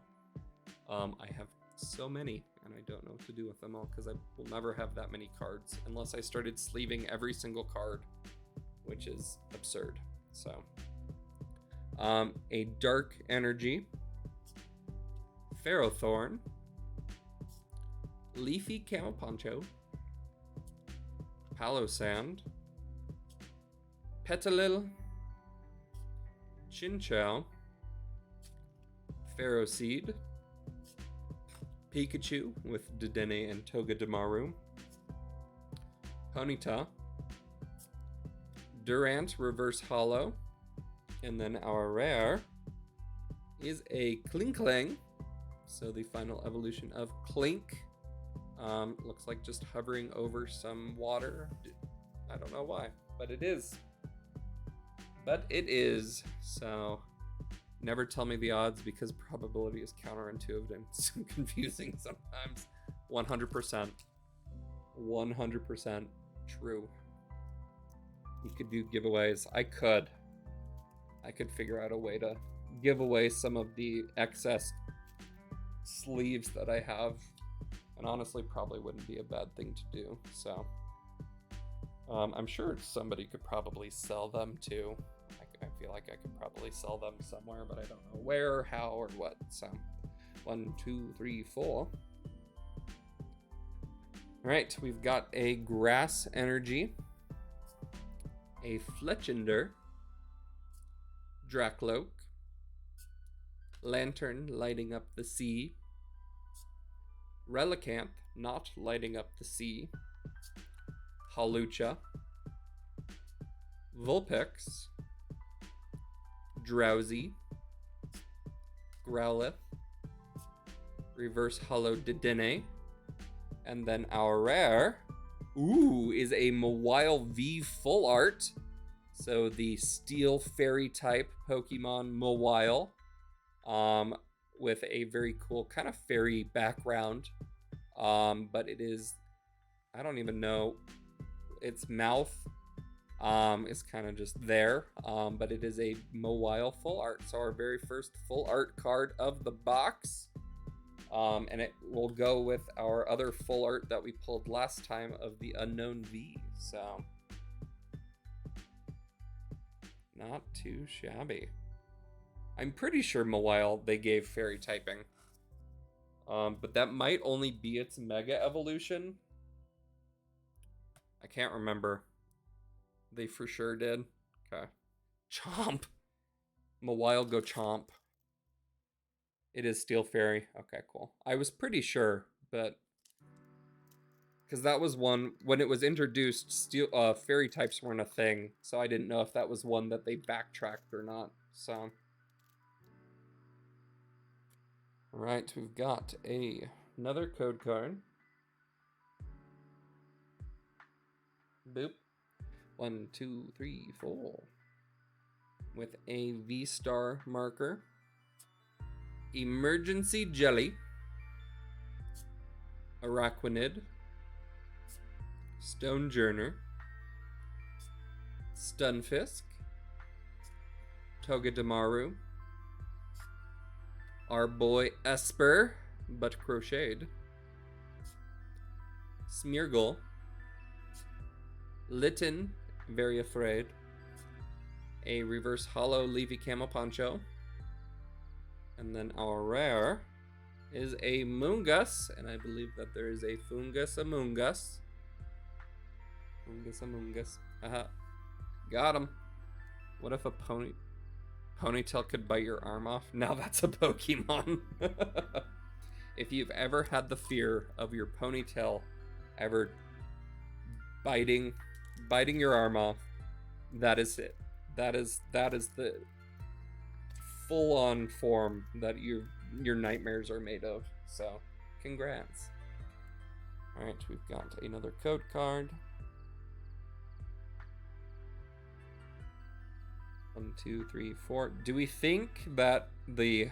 I have so many, and I don't know what to do with them all because I will never have that many cards unless I started sleeving every single card, which is absurd. So, a Dark Energy, Ferrothorn, Leafy Camel Poncho, Palossand, Petalil, Chinchou, Ferroseed, Pikachu with Dedenne and Togedemaru, Ponyta, Durant Reverse Holo, and then our rare is a Klinklang, so the final evolution of Klink. Looks like just hovering over some water. I don't know why, but it is. So never tell me the odds because probability is counterintuitive and it's confusing sometimes. 100%. 100% true. You could do giveaways. I could figure out a way to give away some of the excess sleeves that I have. And honestly, probably wouldn't be a bad thing to do. So, I'm sure somebody could probably sell them too. I feel like I could probably sell them somewhere, but I don't know where, how, or what. So, 1, 2, 3, 4. All right, we've got a Grass Energy, a Fletchinder, Drakloak, Lantern lighting up the sea, Relicanth not lighting up the sea, Hawlucha, Vulpix, Drowsy, Growlithe, Reverse Holo Dedenne, and then our rare, is a Mawile V Full Art. So the Steel Fairy type Pokemon Mawile, with a very cool kind of fairy background. But it is, I don't even know, its mouth is kind of just there. But it is a Mawile Full Art. So our very first full art card of the box. And it will go with our other full art that we pulled last time of the Unown V. So not too shabby. I'm pretty sure Mawile they gave fairy typing. But that might only be its mega evolution. I can't remember. They for sure did. Okay. Chomp. Mawile go Chomp. It is Steel Fairy. Okay, cool. I was pretty sure, but because that was one when it was introduced, Steel Fairy types weren't a thing, so I didn't know if that was one that they backtracked or not. So, all right, we've got another code card. Boop. 1, 2, 3, 4. With a V-Star marker. Emergency Jelly, Araquanid, Stonejourner, Stunfisk, Togedemaru, our boy Esper, but crocheted, Smeargle, Litten, Very Afraid. A reverse hollow Leafy Camo Poncho. And then our rare is a Moongus, and I believe that there is a Fungus Among Us. Fungus Among Us. Got him. What if a ponytail could bite your arm off? Now that's a Pokemon. If you've ever had the fear of your ponytail ever biting your arm off, that is it. That is the full-on form that your nightmares are made of. So, congrats. All right, we've got another code card. 1, 2, 3, 4. Do we think that the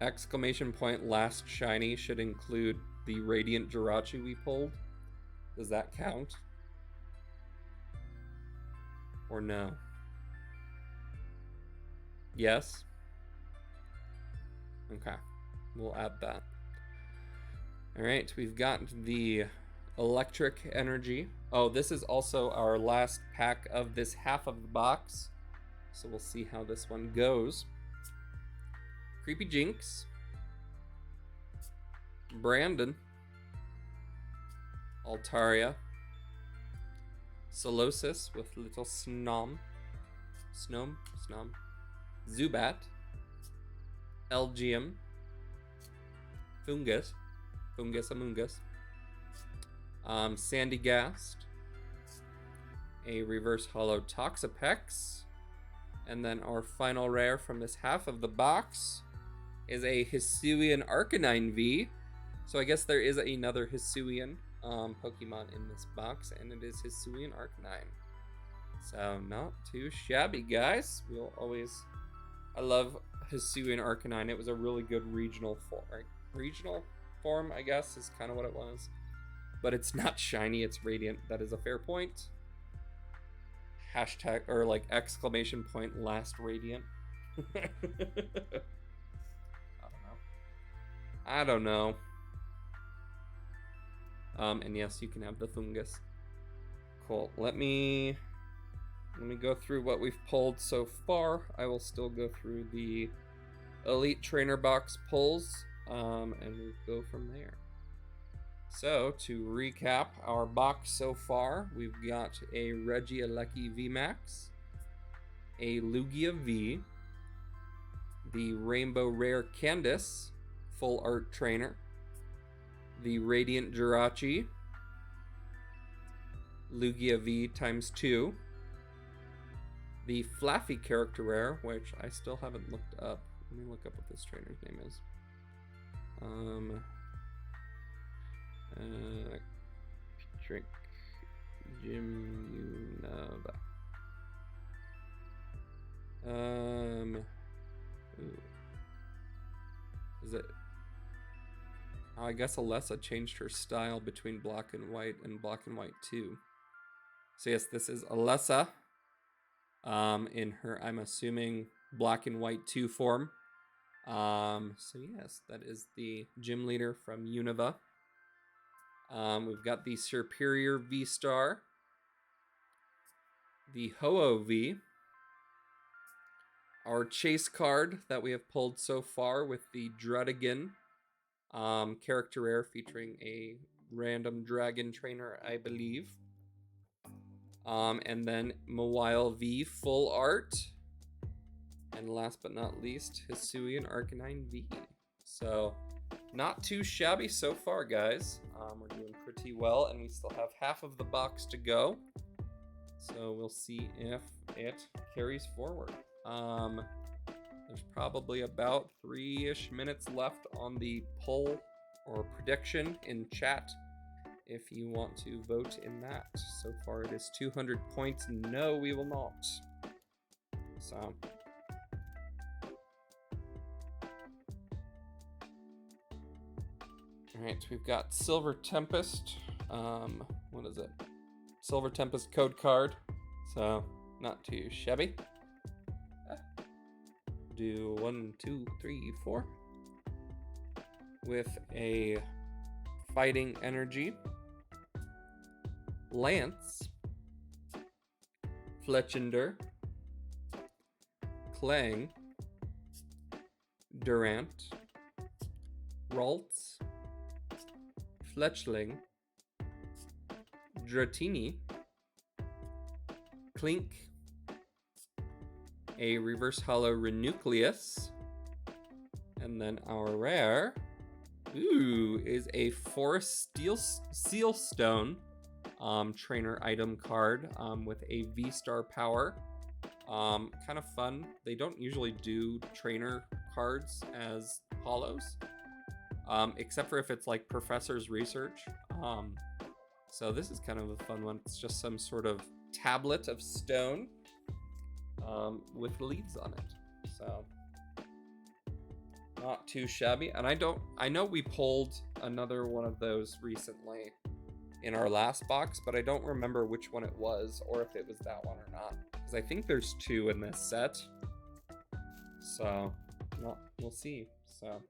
exclamation point last shiny should include the Radiant Jirachi we pulled? Does that count? Or no? Yes? Okay, we'll add that. All right, we've got the Electric Energy. Oh, this is also our last pack of this half of the box. So we'll see how this one goes. Creepy Jinx. Brandon. Altaria. Solosis with little Snom. Zubat. Elgium. Fungus Among Us. Sandygast. A reverse hollow Toxapex. And then our final rare from this half of the box is a Hisuian Arcanine V. So I guess there is another Hisuian Pokemon in this box, and it is Hisuian Arcanine. So not too shabby, guys. I love Hisuian Arcanine. It was a really good regional form, I guess, is kind of what it was. But it's not shiny, it's radiant. That is a fair point. Hashtag, or like exclamation point, last radiant. I don't know. And yes, you can have the Fungus. Cool. Let me go through what we've pulled so far. I will still go through the Elite Trainer box pulls, and we'll go from there. So, to recap our box so far, we've got a Regieleki VMAX, a Lugia V, the Rainbow Rare Candace, Full Art Trainer, the Radiant Jirachi, Lugia V ×2, the Flaffy Character Rare, which I still haven't looked up. Let me look up what this trainer's name is. Trick Jim Unova. Is it? Oh, I guess Alessa changed her style between Black and White and Black and White 2. So yes, this is Alessa. In her, I'm assuming, Black and White 2 form. So yes, that is the gym leader from Unova. We've got the Superior V-Star, the Ho-Oh V, our chase card that we have pulled so far with the Druddigan character rare featuring a random dragon trainer, I believe. And then Mawile V full art. And last but not least, Hisuian Arcanine V. So, not too shabby so far, guys. We're doing pretty well, and we still have half of the box to go. So we'll see if it carries forward. There's probably about 3-ish minutes left on the poll or prediction in chat if you want to vote in that. So far it is 200 points. No, we will not. So... Alright, we've got Silver Tempest. What is it? Silver Tempest code card. So, not too shabby. Do 1, 2, 3, 4. With a Fighting Energy. Lance. Fletchender, Clang, Durant, Ralts, Fletchling, Dratini, Clink, a reverse hollow Renucleus, and then our rare, is a Forest Seal Stone trainer item card with a V-Star power. Kind of fun. They don't usually do trainer cards as hollows, except for if it's like Professor's Research. So this is kind of a fun one. It's just some sort of tablet of stone with leaves on it. So not too shabby. And I know we pulled another one of those recently in our last box, but I don't remember which one it was or if it was that one or not. Because I think there's 2 in this set. So we'll see. So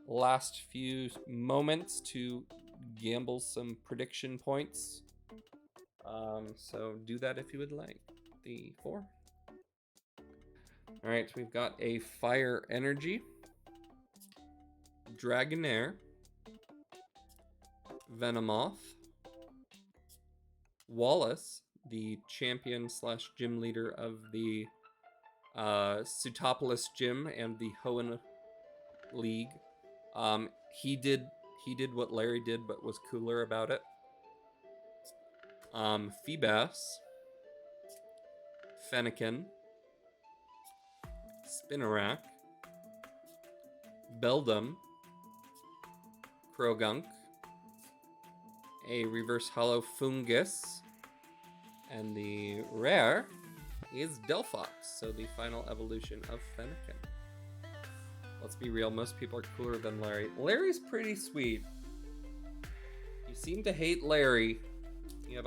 last few moments to gamble some prediction points. So do that if you would like. The 4. All right, we've got a Fire Energy, Dragonair, Venomoth, Wallace, the champion / gym leader of the Sutopolis Gym and the Hoenn League. He did what Larry did, but was cooler about it. Feebas, Fennekin, Spinarak, Beldum, Krogunk, a reverse hollow Fungus, and the rare is Delphox, so the final evolution of Fennekin. Let's be real, most people are cooler than Larry. Larry's pretty sweet. You seem to hate Larry. You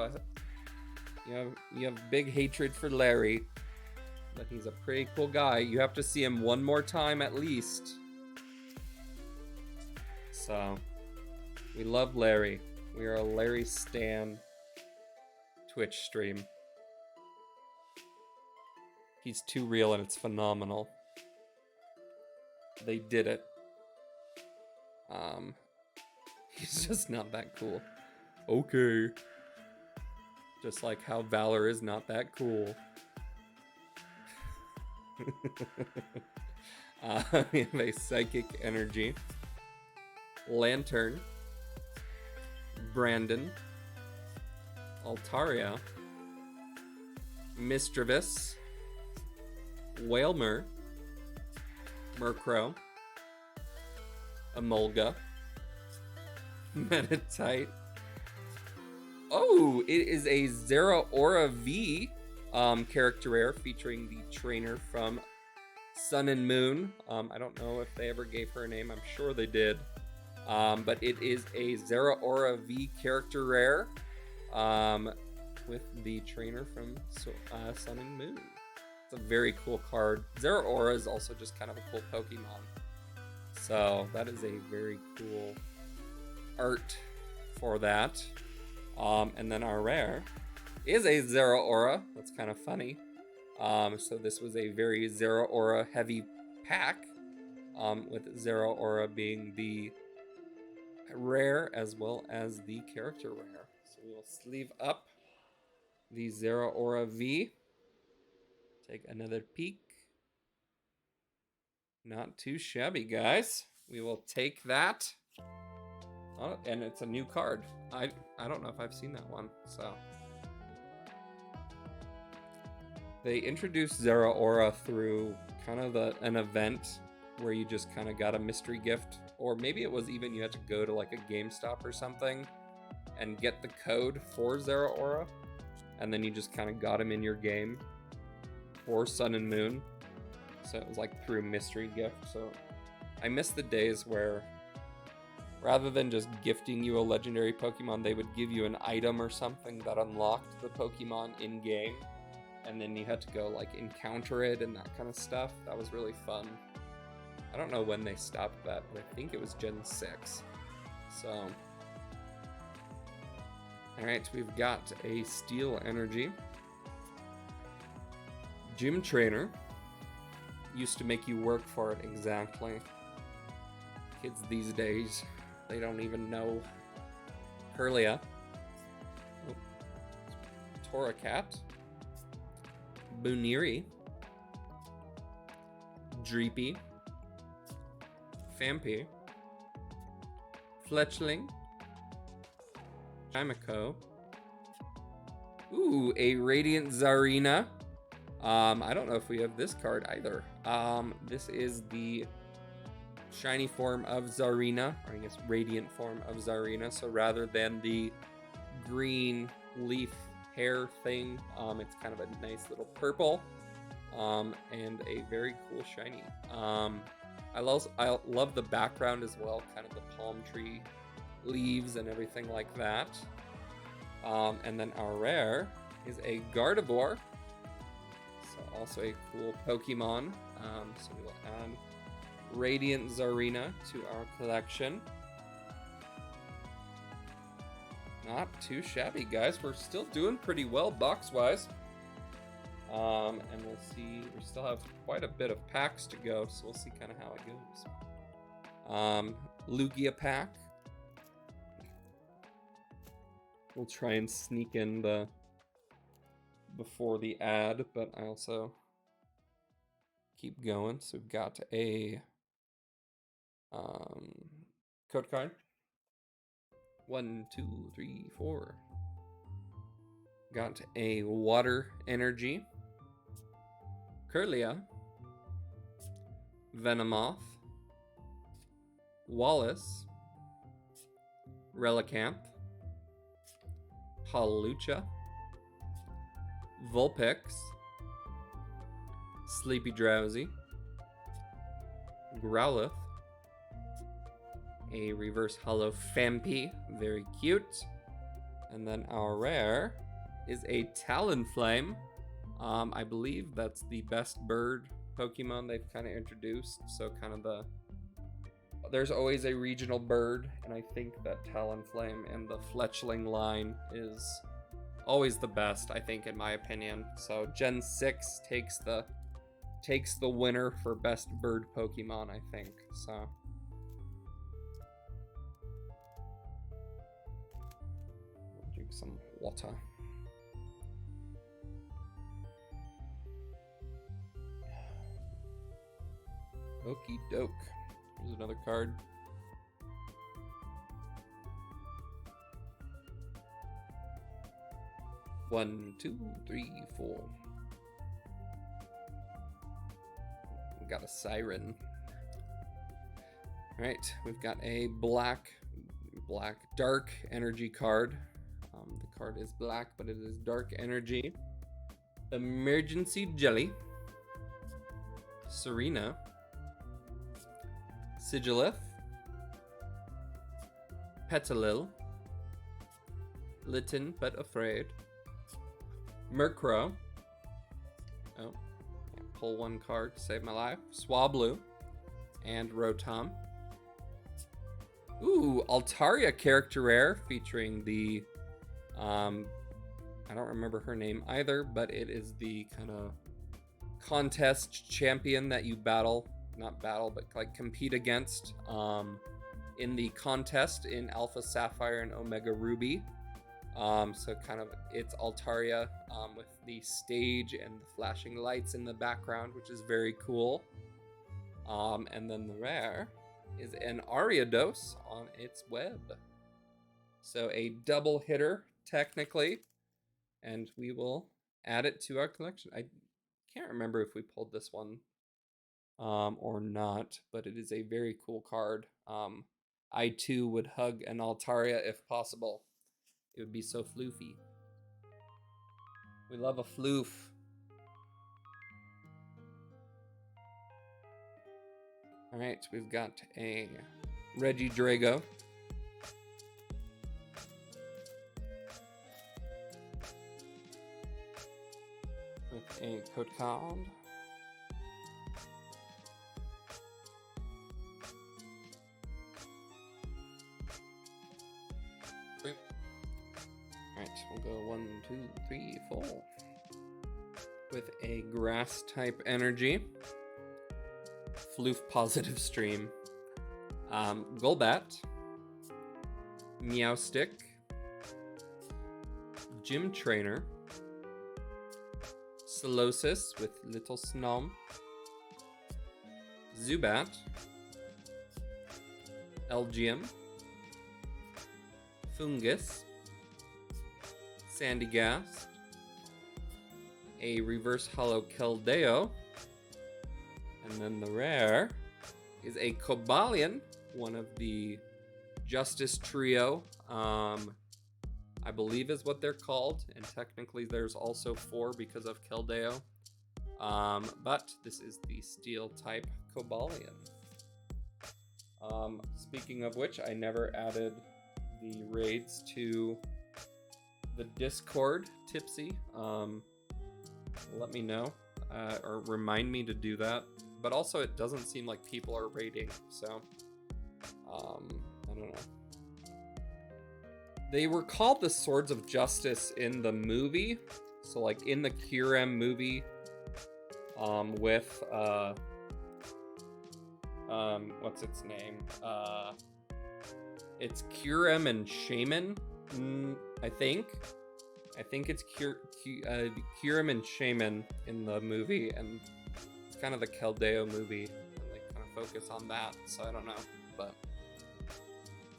have big hatred for Larry, but he's a pretty cool guy. You have to see him one more time at least. So, we love Larry. We are a Larry Stan Twitch stream. He's too real and it's phenomenal. They did it. He's just not that cool. Okay. Just like how Valor is not that cool. We have a Psychic Energy, Lantern, Brandon, Altaria, Misdreavus, Wailmer, Murkrow, Emolga, Meditite. Oh, it is a Zeraora V character rare featuring the trainer from Sun and Moon. I don't know if they ever gave her a name. I'm sure they did. But it is a Zeraora V character rare with the trainer from Sun and Moon. It's a very cool card. Zeraora is also just kind of a cool Pokemon. So that is a very cool art for that. And then our rare is a Zeraora. That's kind of funny. So this was a very Zeraora heavy pack, with Zeraora being the rare as well as the character rare. So we will sleeve up the Zeraora V. Take another peek. Not too shabby, guys. We will take that. Oh, and it's a new card. I don't know if I've seen that one, so. They introduced Zeraora through kind of an event where you just kind of got a mystery gift, or maybe it was even you had to go to like a GameStop or something and get the code for Zeraora, and then you just kind of got him in your game for Sun and Moon. So it was like through mystery gift. So I miss the days where rather than just gifting you a legendary Pokemon, they would give you an item or something that unlocked the Pokemon in game, and then you had to go like encounter it and that kind of stuff. That was really fun. I don't know when they stopped that, but I think it was Gen 6. So, alright, we've got a Steel Energy, Gym trainer. Used to make you work for it, exactly. Kids these days, they don't even know. Curlia. Oh. Torracat. Buniri. Dreepy. Fampi. Fletchling. Chimico. Ooh, a Radiant Zarina. I don't know if we have this card either. This is the shiny form of Zarina, or I guess radiant form of Zarina. So rather than the green leaf hair thing, it's kind of a nice little purple, and a very cool shiny. I love the background as well, kind of the palm tree leaves and everything like that. And then our rare is a Gardevoir. So also a cool Pokemon. So we will add Radiant Zarina to our collection. Not too shabby, guys. We're still doing pretty well box-wise. And we'll see. We still have quite a bit of packs to go, so we'll see kind of how it goes. Lugia pack. We'll try and sneak in the before the ad, but I also keep going. So we've got a code card. 1, 2, 3, 4. Got a water energy. Curlia. Venomoth. Wallace. Relicanth. Hawlucha. Vulpix. Sleepy Drowsy. Growlithe. A reverse hollow Fampi. Very cute. And then our rare is a Talonflame. I believe that's the best bird Pokemon they've kind of introduced. So kind of there's always a regional bird, and I think that Talonflame and the Fletchling line is always the best, I think, in my opinion. So Gen 6 takes the winner for best bird Pokemon, I think. So we'll drink some water. Okie doke. Here's another card. One, 2, 3, 4. We got a Siren. All right, we've got a black dark energy card. The card is black, but it is dark energy. Emergency Jelly. Serena. Sigilith. Petalil. Litten but afraid. Murkrow. Oh, pull one card to save my life. Swablu. And Rotom. Ooh, Altaria character rare featuring the, I don't remember her name either, but it is the kind of contest champion that you compete against in the contest in Alpha Sapphire and Omega Ruby. So kind of it's Altaria with the stage and the flashing lights in the background, which is very cool. And then the rare is an Ariados on its web. So a double hitter, technically, and we will add it to our collection. I can't remember if we pulled this one or not, but it is a very cool card. I too would hug an Altaria if possible. It would be so floofy. We love a floof. All right, we've got a Regidrago. With a code card. Alright, we'll go 1, 2, 3, 4. With a a grass type energy. Floof positive stream. Golbat. Meowstick. Gym Trainer. Solosis with Little Snom. Zubat. Elgium. Fungus. Sandygast. A reverse holo Keldeo. And then the rare is a Cobalion, one of the Justice Trio, I believe is what they're called, and technically there's also 4 because of Keldeo. But this is the Steel type Cobalion. Speaking of which, I never added the raids to the Discord, Tipsy. Let me know, or remind me to do that. But also, it doesn't seem like people are raiding, so I don't know. They were called the Swords of Justice in the movie, so like in the Kyurem movie, with what's its name? It's Kyurem and Shaman, I think. I think it's Kyurem and Shaman in the movie, and it's kind of the Keldeo movie, and they kind of focus on that, so I don't know, but...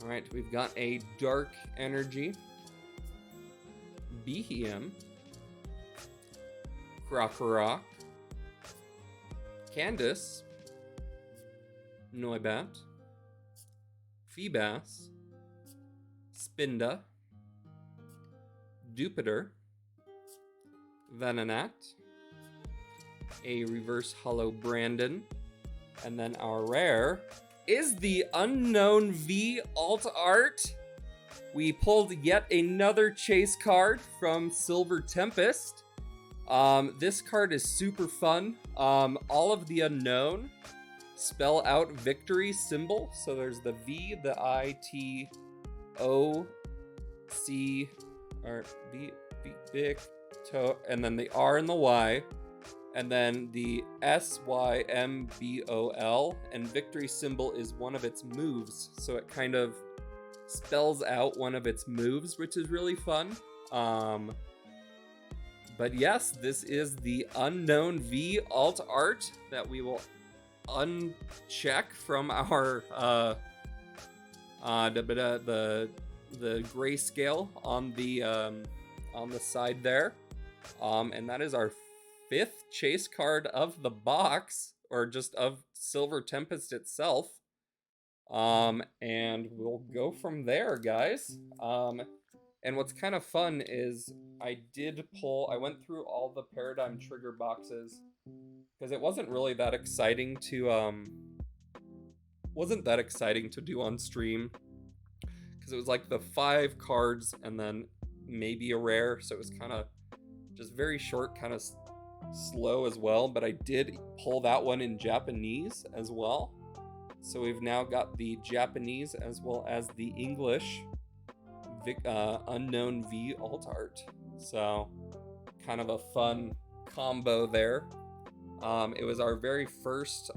Alright, we've got a Dark Energy, Behem, Krokorok, Candace, Noibat, Feebas, Spinda, Dupiter, Venonat, a reverse holo Brandon, and then our rare is the Unown V alt art. We pulled yet another chase card from Silver Tempest. This card is super fun. All of the Unown spell out victory symbol. So there's the V, the I, T, O, C, or B, big toe, and then the R and the Y, and then the SYMBOL, and victory symbol is one of its moves, so it kind of spells out one of its moves, which is really fun. But yes, this is the Unown V alt art that we will uncheck from our the grayscale on the side there, and that is our 5th chase card of the box, or just of Silver Tempest itself. And we'll go from there, guys. And what's kind of fun is I went through all the Paradigm Trigger boxes, because it wasn't really that exciting to do on stream, because it was like the 5 cards and then maybe a rare, so it was kind of just very short, kind of slow as well. But I did pull that one in Japanese as well, so we've now got the Japanese as well as the English Unown V alt art, so kind of a fun combo there. It was our very first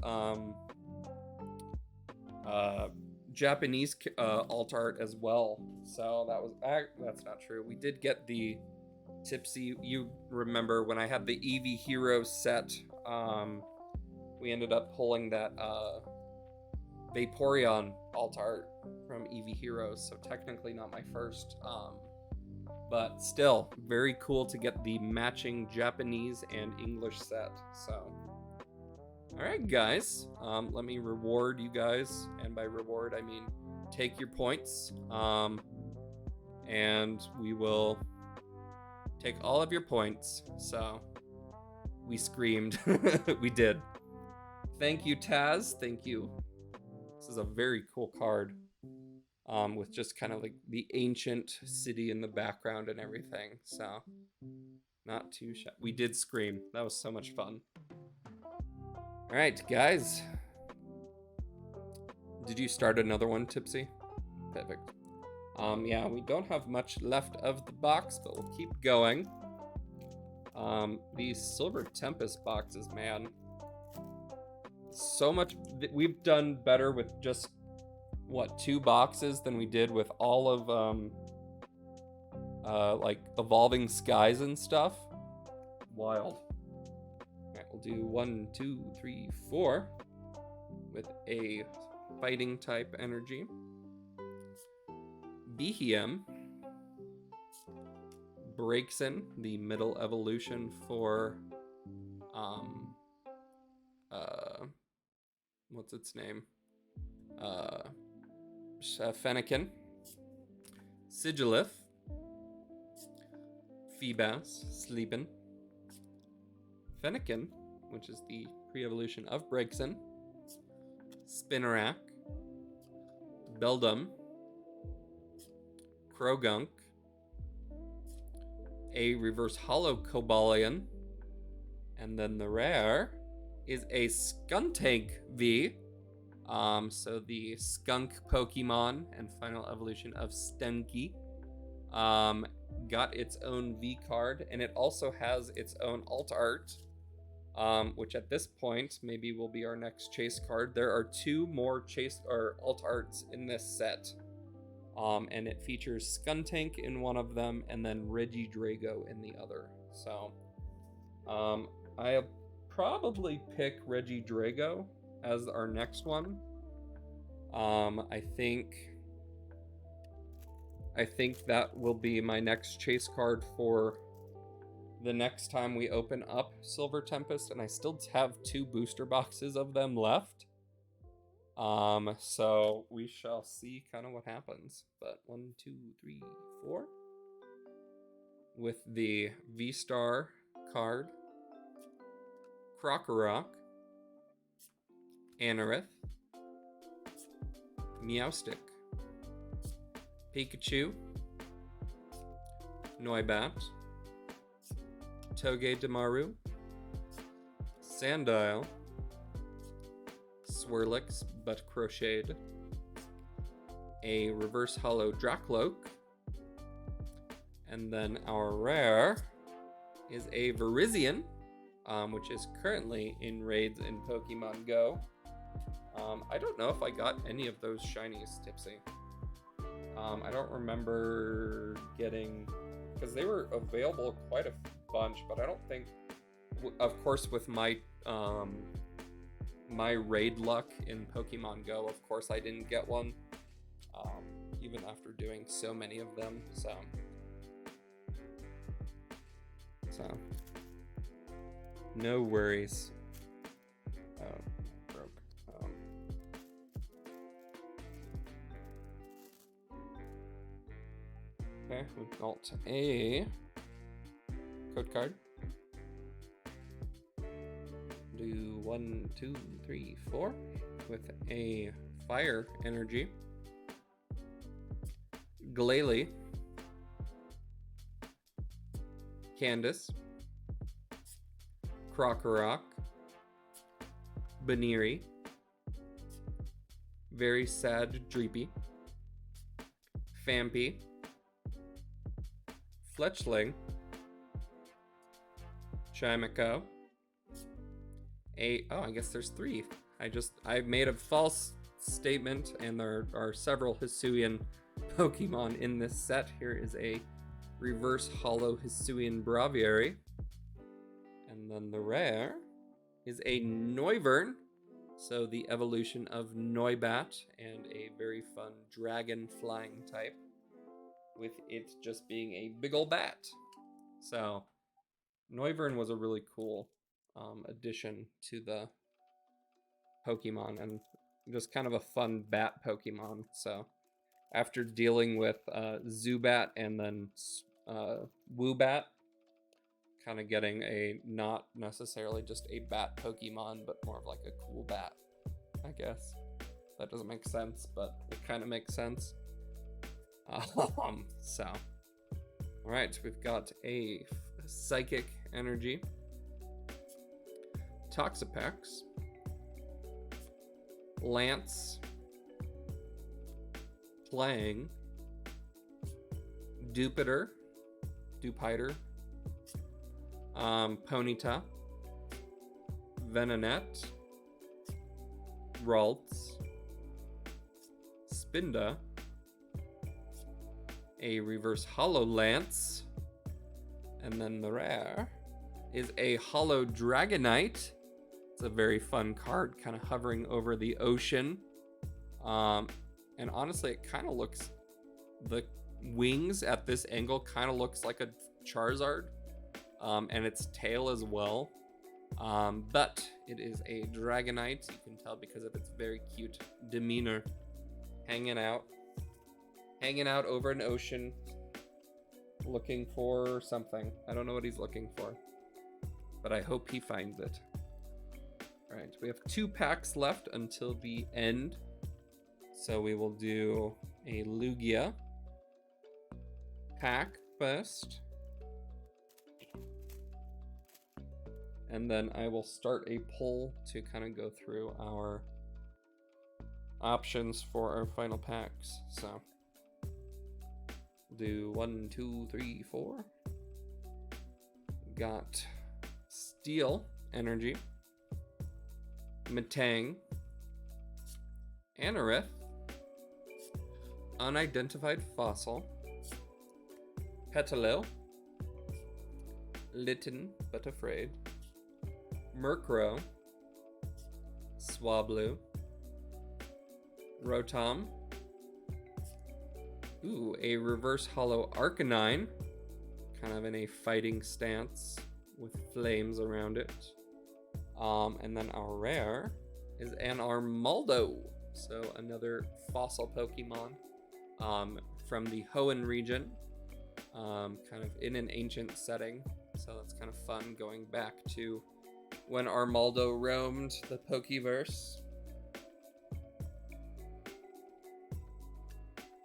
Japanese alt art as well, so that's not true. We did get the Tipsy, you remember when I had the Eevee Heroes set, we ended up pulling that Vaporeon alt art from Eevee Heroes, so technically not my first, but still very cool to get the matching Japanese and English set. So alright guys, let me reward you guys, and by reward I mean take your points, and we will take all of your points. So we screamed. We did. Thank you, Taz. Thank you. This is a very cool card, with just kind of like the ancient city in the background and everything. So not too shy. We did scream. That was so much fun. All right, guys. Did you start another one, Tipsy? Perfect. Yeah, we don't have much left of the box, but we'll keep going. These Silver Tempest boxes, man. So much. We've done better with just, what, 2 boxes than we did with all of, like, Evolving Skies and stuff. Wild. Alright, we'll do 1, 2, 3, 4 with a fighting type energy. Behem breaks in the middle evolution for what's its name? Fennekin. Sigilith. Feebas, Sleepin. Fennekin, which is the pre-evolution of Breaksin. Spinarak. Beldum. Krogunk. A reverse hollow Cobalion. And then the rare is a Skuntank V. So the skunk Pokemon and final evolution of Stenki. Got its own V card, and it also has its own alt art, which at this point maybe will be our next chase card. There are 2 more chase or alt arts in this set, and it features Skuntank in one of them and then Regidrago in the other. So I'll probably pick Regidrago as our next one. I think that will be my next chase card for the next time we open up Silver Tempest, and I still have 2 booster boxes of them left. So we shall see kind of what happens. But 1, 2, 3, 4 with the V-Star card, Krokorok, Anorith, Meowstic, Pikachu, Noibat, Togedemaru, Sandile, Swirlix but crocheted, a reverse hollow Dracloak, and then our rare is a Virizion, which is currently in raids in Pokemon Go. I don't know if I got any of those shinies, Tipsy. I don't remember getting, because they were available quite a bunch, but I don't think, of course, with my my raid luck in Pokemon Go, of course I didn't get one, even after doing so many of them, so no worries. Broke. Okay, we've got a code card. Do 1, 2, 3, 4 with a fire energy. Glalie, Candace, Krokorok, Baniri, Very Sad Dreepy, Fampi, Fletchling, Chimico, I guess there's 3. I made a false statement, and there are several Hisuian Pokemon in this set. Here is a reverse hollow Hisuian Braviary. And then the rare is a Noivern, so the evolution of Noibat, and a very fun dragon flying type, with it just being a big ol' bat. So Noivern was a really cool addition to the Pokemon, and just kind of a fun bat Pokemon. So after dealing with Zubat and then Woobat, kind of getting a not necessarily just a bat Pokemon, but more of like a cool bat, I guess. That doesn't make sense, but it kind of makes sense. So, all right, we've got a Psychic Energy, Toxapex, Lance, Plang, Dupiter, Ponyta, Venonat, Ralts, Spinda, a reverse Holo Lance, and then the rare is a Holo Dragonite. It's a very fun card, kind of hovering over the ocean. And honestly, it kind of looks, the wings at this angle kind of looks like a Charizard, and its tail as well. But it is a Dragonite. You can tell because of its very cute demeanor, hanging out over an ocean, looking for something. I don't know what he's looking for, but I hope he finds it. All right, we have 2 packs left until the end. So we will do a Lugia pack first. And then I will start a poll to kind of go through our options for our final packs. So do 1, 2, 3, 4. Got Steel Energy, Metang, Anorith, Unidentified Fossil, Petalil, Litten but Afraid, Murkrow, Swablu, Rotom, a reverse Holo Arcanine, kind of in a fighting stance with flames around it. And then our rare is an Armaldo. So another fossil Pokemon from the Hoenn region, kind of in an ancient setting. So that's kind of fun, going back to when Armaldo roamed the Pokeverse.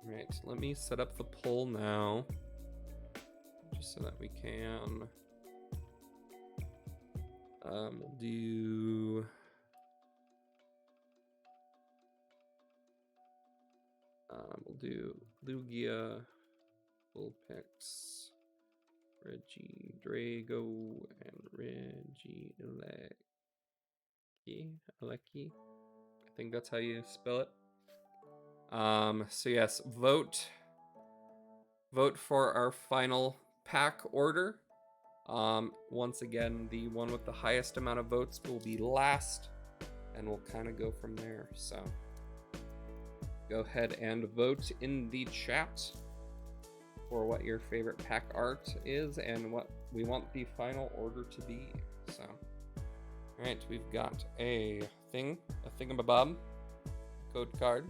Right, let me set up the poll now, just so that we can do we'll do Lugia, Vulpix, Reggie Drago, and Reggie Alecki. I think that's how you spell it. So yes, vote for our final pack order. Once again, the one with the highest amount of votes will be last, and we'll kind of go from there. So go ahead and vote in the chat for what your favorite pack art is and what we want the final order to be. So, all right, we've got a thingamabob code card.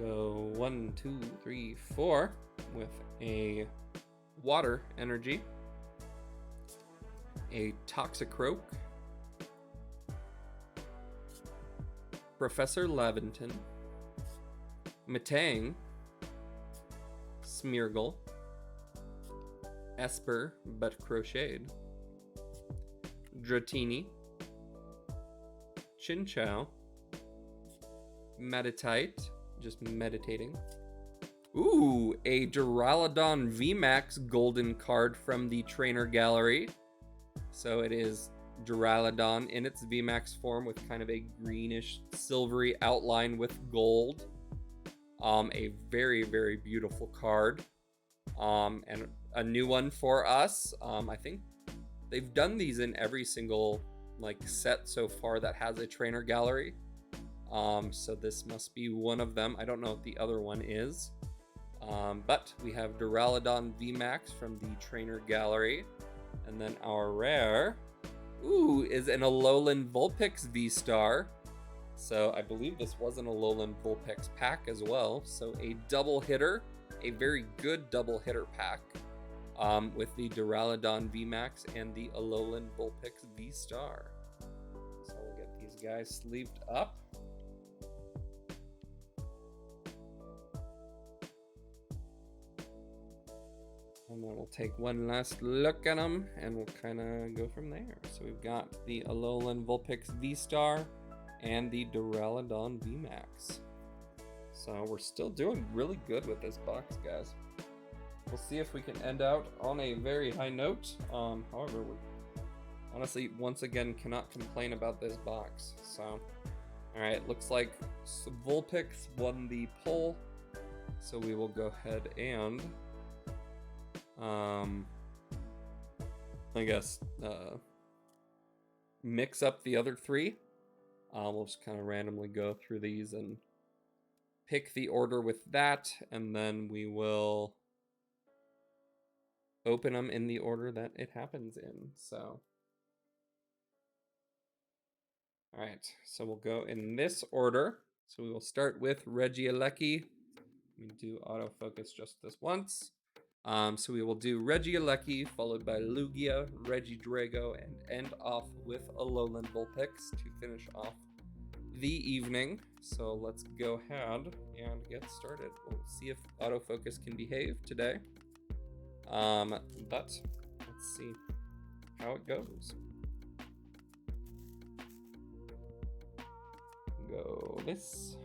Go 1, 2, 3, 4 with a water energy, a Toxicroak, Professor Laventon, Metang, Smeargle, Esper but crocheted, Dratini, Chinchou, Meditite, just meditating. Ooh, a Duraludon VMAX golden card from the Trainer Gallery. So it is Duraludon in its VMAX form with kind of a greenish silvery outline with gold. A very, very beautiful card. And a new one for us. I think they've done these in every single set so far that has a Trainer Gallery. So this must be one of them. I don't know what the other one is. But we have Duraludon VMAX from the Trainer Gallery. And then our rare, is an Alolan Vulpix V-Star. So I believe this was an Alolan Vulpix pack as well. So a double hitter, a very good double hitter pack, with the Duraludon VMAX and the Alolan Vulpix V-Star. So we'll get these guys sleeved up. And then we'll take one last look at them, and we'll kind of go from there. So we've got the Alolan Vulpix V-Star and the Duraludon VMAX. So we're still doing really good with this box, guys. We'll see if we can end out on a very high note. However, we honestly, once again, cannot complain about this box. So, alright, looks like Vulpix won the poll. So we will go ahead and, I guess, mix up the other three. We'll just kind of randomly go through these and pick the order with that, and then we will open them in the order that it happens in. So, all right, so we'll go in this order. So we will start with Regieleki. We do autofocus just this once. So we will do Regieleki, followed by Lugia, Regidrago, and end off with Alolan Vulpix to finish off the evening. So let's go ahead and get started. We'll see if autofocus can behave today. But let's see how it goes. Go this.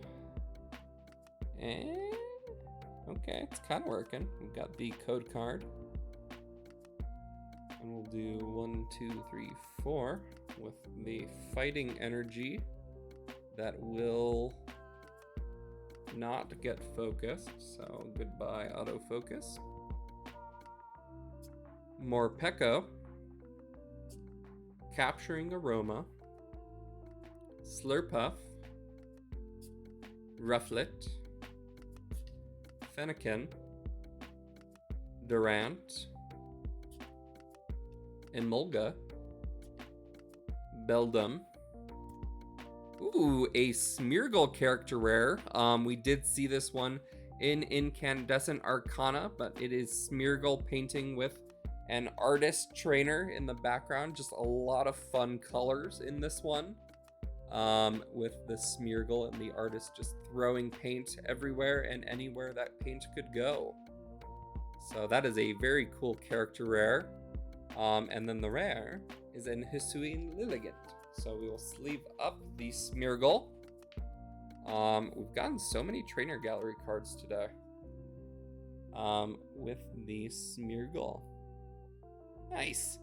And okay, it's kind of working. We've got the code card. And we'll do 1, 2, 3, 4 with the fighting energy that will not get focused. So goodbye autofocus. Morpeko, Capturing Aroma, Slurpuff, Rufflet, Fennekin, Durant, Emolga, Beldum. Ooh, a Smeargle character rare. We did see this one in Incandescent Arcana, but it is Smeargle painting with an artist trainer in the background. Just a lot of fun colors in this one. With the Smeargle and the artist just throwing paint everywhere and anywhere that paint could go. So that is a very cool character rare. And then the rare is an Hisuian Lilligant. So we will sleeve up the Smeargle. We've gotten so many trainer gallery cards today. With the Smeargle. Nice.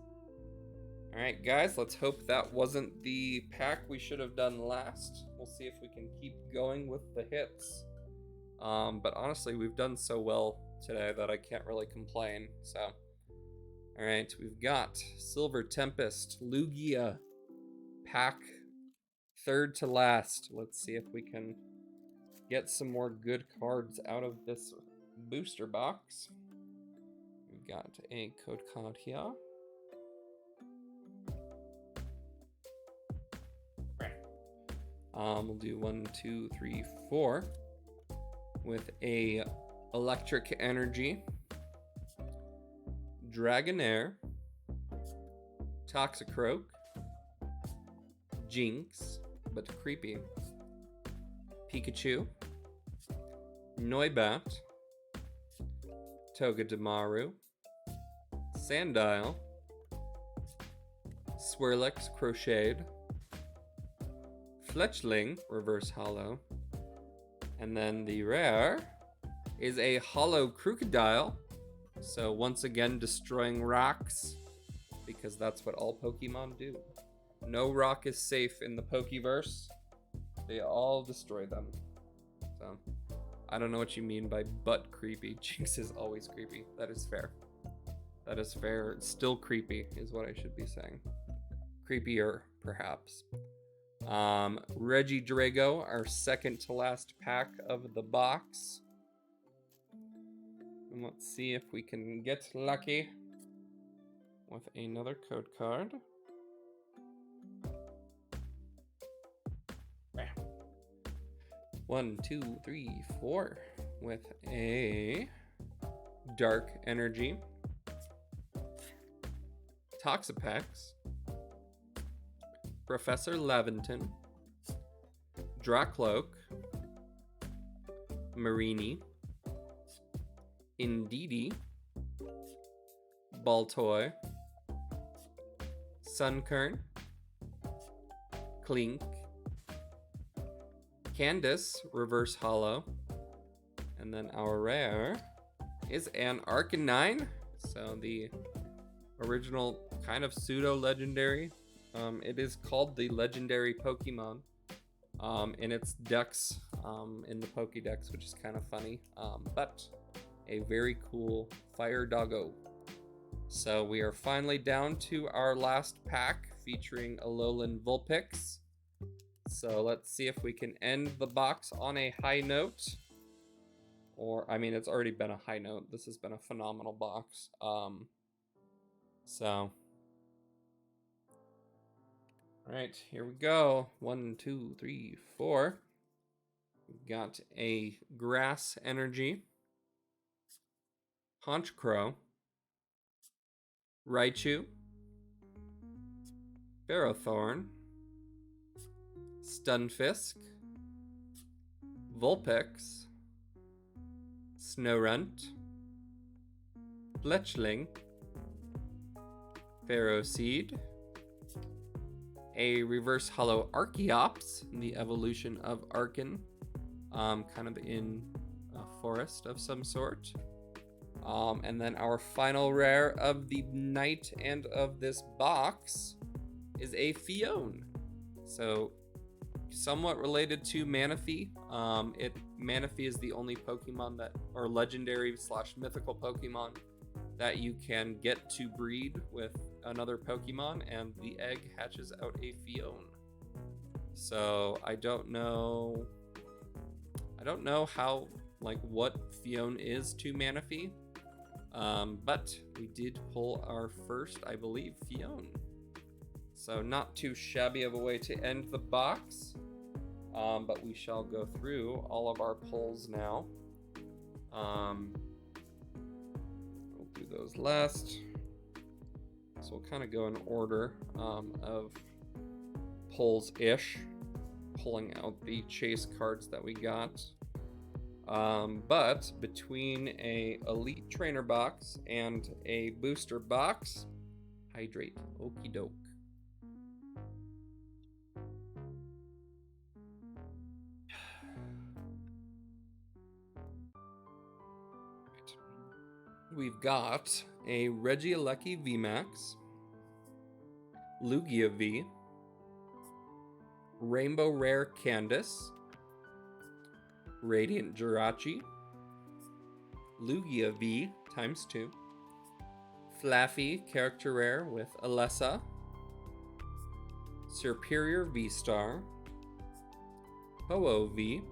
All right, guys, let's hope that wasn't the pack we should have done last. We'll see if we can keep going with the hits. But honestly, we've done so well today that I can't really complain. So, all right, we've got Silver Tempest, Lugia, pack third to last. Let's see if we can get some more good cards out of this booster box. We've got a code card here. We'll do 1, 2, 3, 4 with a Electric Energy, Dragonair, Toxicroak, Jinx, but creepy, Pikachu, Noibat, Togedemaru, Sandile, Swirlix Crocheted, Fletchling Reverse Hollow, and then the rare is a Hollow Crocodile. So once again destroying rocks, because that's what all Pokemon do. No rock is safe in the Pokeverse. They all destroy them. So I don't know what you mean by but creepy. Jinx is always creepy. That is fair. That is fair. It's still creepy is what I should be saying. Creepier, perhaps. Regidrago, our second to last pack of the box. And let's see if we can get lucky with another code card. 1, 2, 3, 4 with a Dark Energy, Toxapex, Professor Laventon, Dracloak, Marini, Indeedee, Baltoy, Sunkern, Clink, Candace, Reverse Hollow, and then our rare is an Arcanine. So the original kind of pseudo-legendary. It is called the legendary Pokemon in its dex in the Pokédex, which is kind of funny, but a very cool fire doggo. So we are finally down to our last pack featuring Alolan Vulpix. So let's see if we can end the box on a high note. Or, I mean, it's already been a high note. This has been a phenomenal box. So... All right, here we go. 1, 2, 3, 4. We've got a Grass Energy, Honchkrow, Raichu, Ferrothorn, Stunfisk, Vulpix, Snorunt, Fletchling, Ferroseed, a reverse hollow Archeops, the evolution of Arcan, kind of in a forest of some sort. And then our final rare of the night and of this box is a Fione. So somewhat related to Manaphy. Manaphy is the only Pokemon that, or legendary / mythical Pokemon that you can get to breed with another Pokemon, and the egg hatches out a Fione. So I don't know how, like, what Fione is to Manaphy, but we did pull our first, I believe, Fione. So not too shabby of a way to end the box, but we shall go through all of our pulls now. We'll do those last. So we'll kind of go in order of pulls-ish, pulling out the chase cards that we got. But between a Elite Trainer box and a booster box, hydrate, okie doke. We've got a Regieleki VMAX, Lugia V, Rainbow Rare Candace, Radiant Jirachi, Lugia V ×2, Flaffy Character Rare with Alessa, Superior V-Star, Ho-Oh V,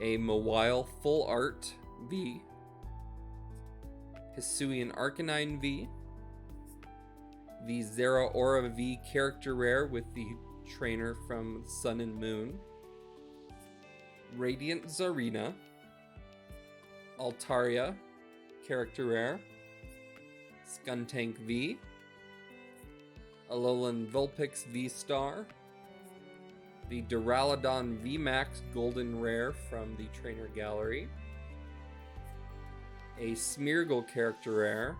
a Mawile Full Art V, Hisuian Arcanine V, the Zeraora V Character Rare with the trainer from Sun and Moon, Radiant Zarina, Altaria Character Rare, Skuntank V, Alolan Vulpix V-Star, the Duraludon VMAX Golden Rare from the Trainer Gallery, a Smeargle Character Rare,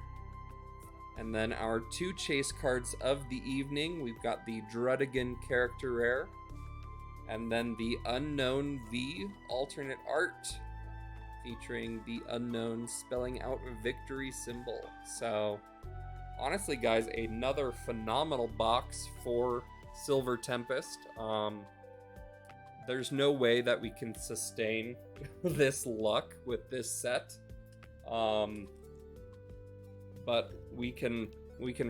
and then our two chase cards of the evening. We've got the Druddigon Character Rare, and then the Unown V alternate art featuring the Unown spelling out a victory symbol. So honestly, guys, another phenomenal box for Silver Tempest. There's no way that we can sustain this luck with this set. But we can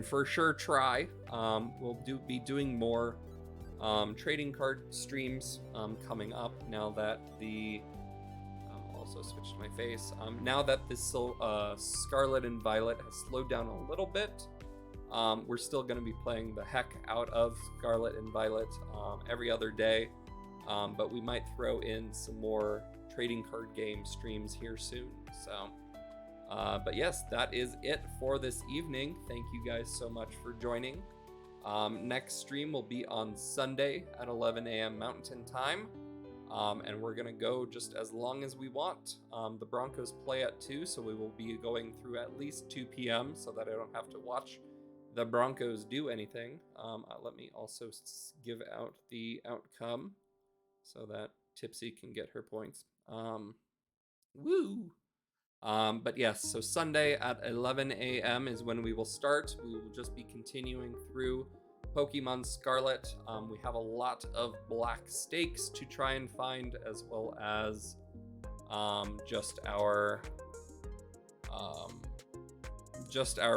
for sure try. We'll be doing more trading card streams coming up now that the also switched my face. Now that this Scarlet and Violet has slowed down a little bit, we're still going to be playing the heck out of Scarlet and Violet every other day, but we might throw in some more trading card game streams here soon. So but yes, that is it for this evening. Thank you guys so much for joining. Next stream will be on Sunday at 11 a.m. Mountain Time. And we're going to go just as long as we want. The Broncos play at 2, so we will be going through at least 2 p.m. so that I don't have to watch the Broncos do anything. Let me also give out the outcome so that Tipsy can get her points. Woo! But yes, so Sunday at 11 a.m. is when we will start. We will just be continuing through Pokemon Scarlet. We have a lot of black stakes to try and find, as well as just our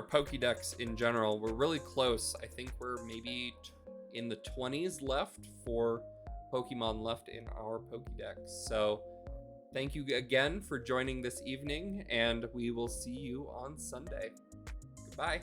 Pokédex in general. We're really close. I think we're maybe in the 20s left for Pokemon left in our Pokédex. So thank you again for joining this evening, and we will see you on Sunday. Goodbye.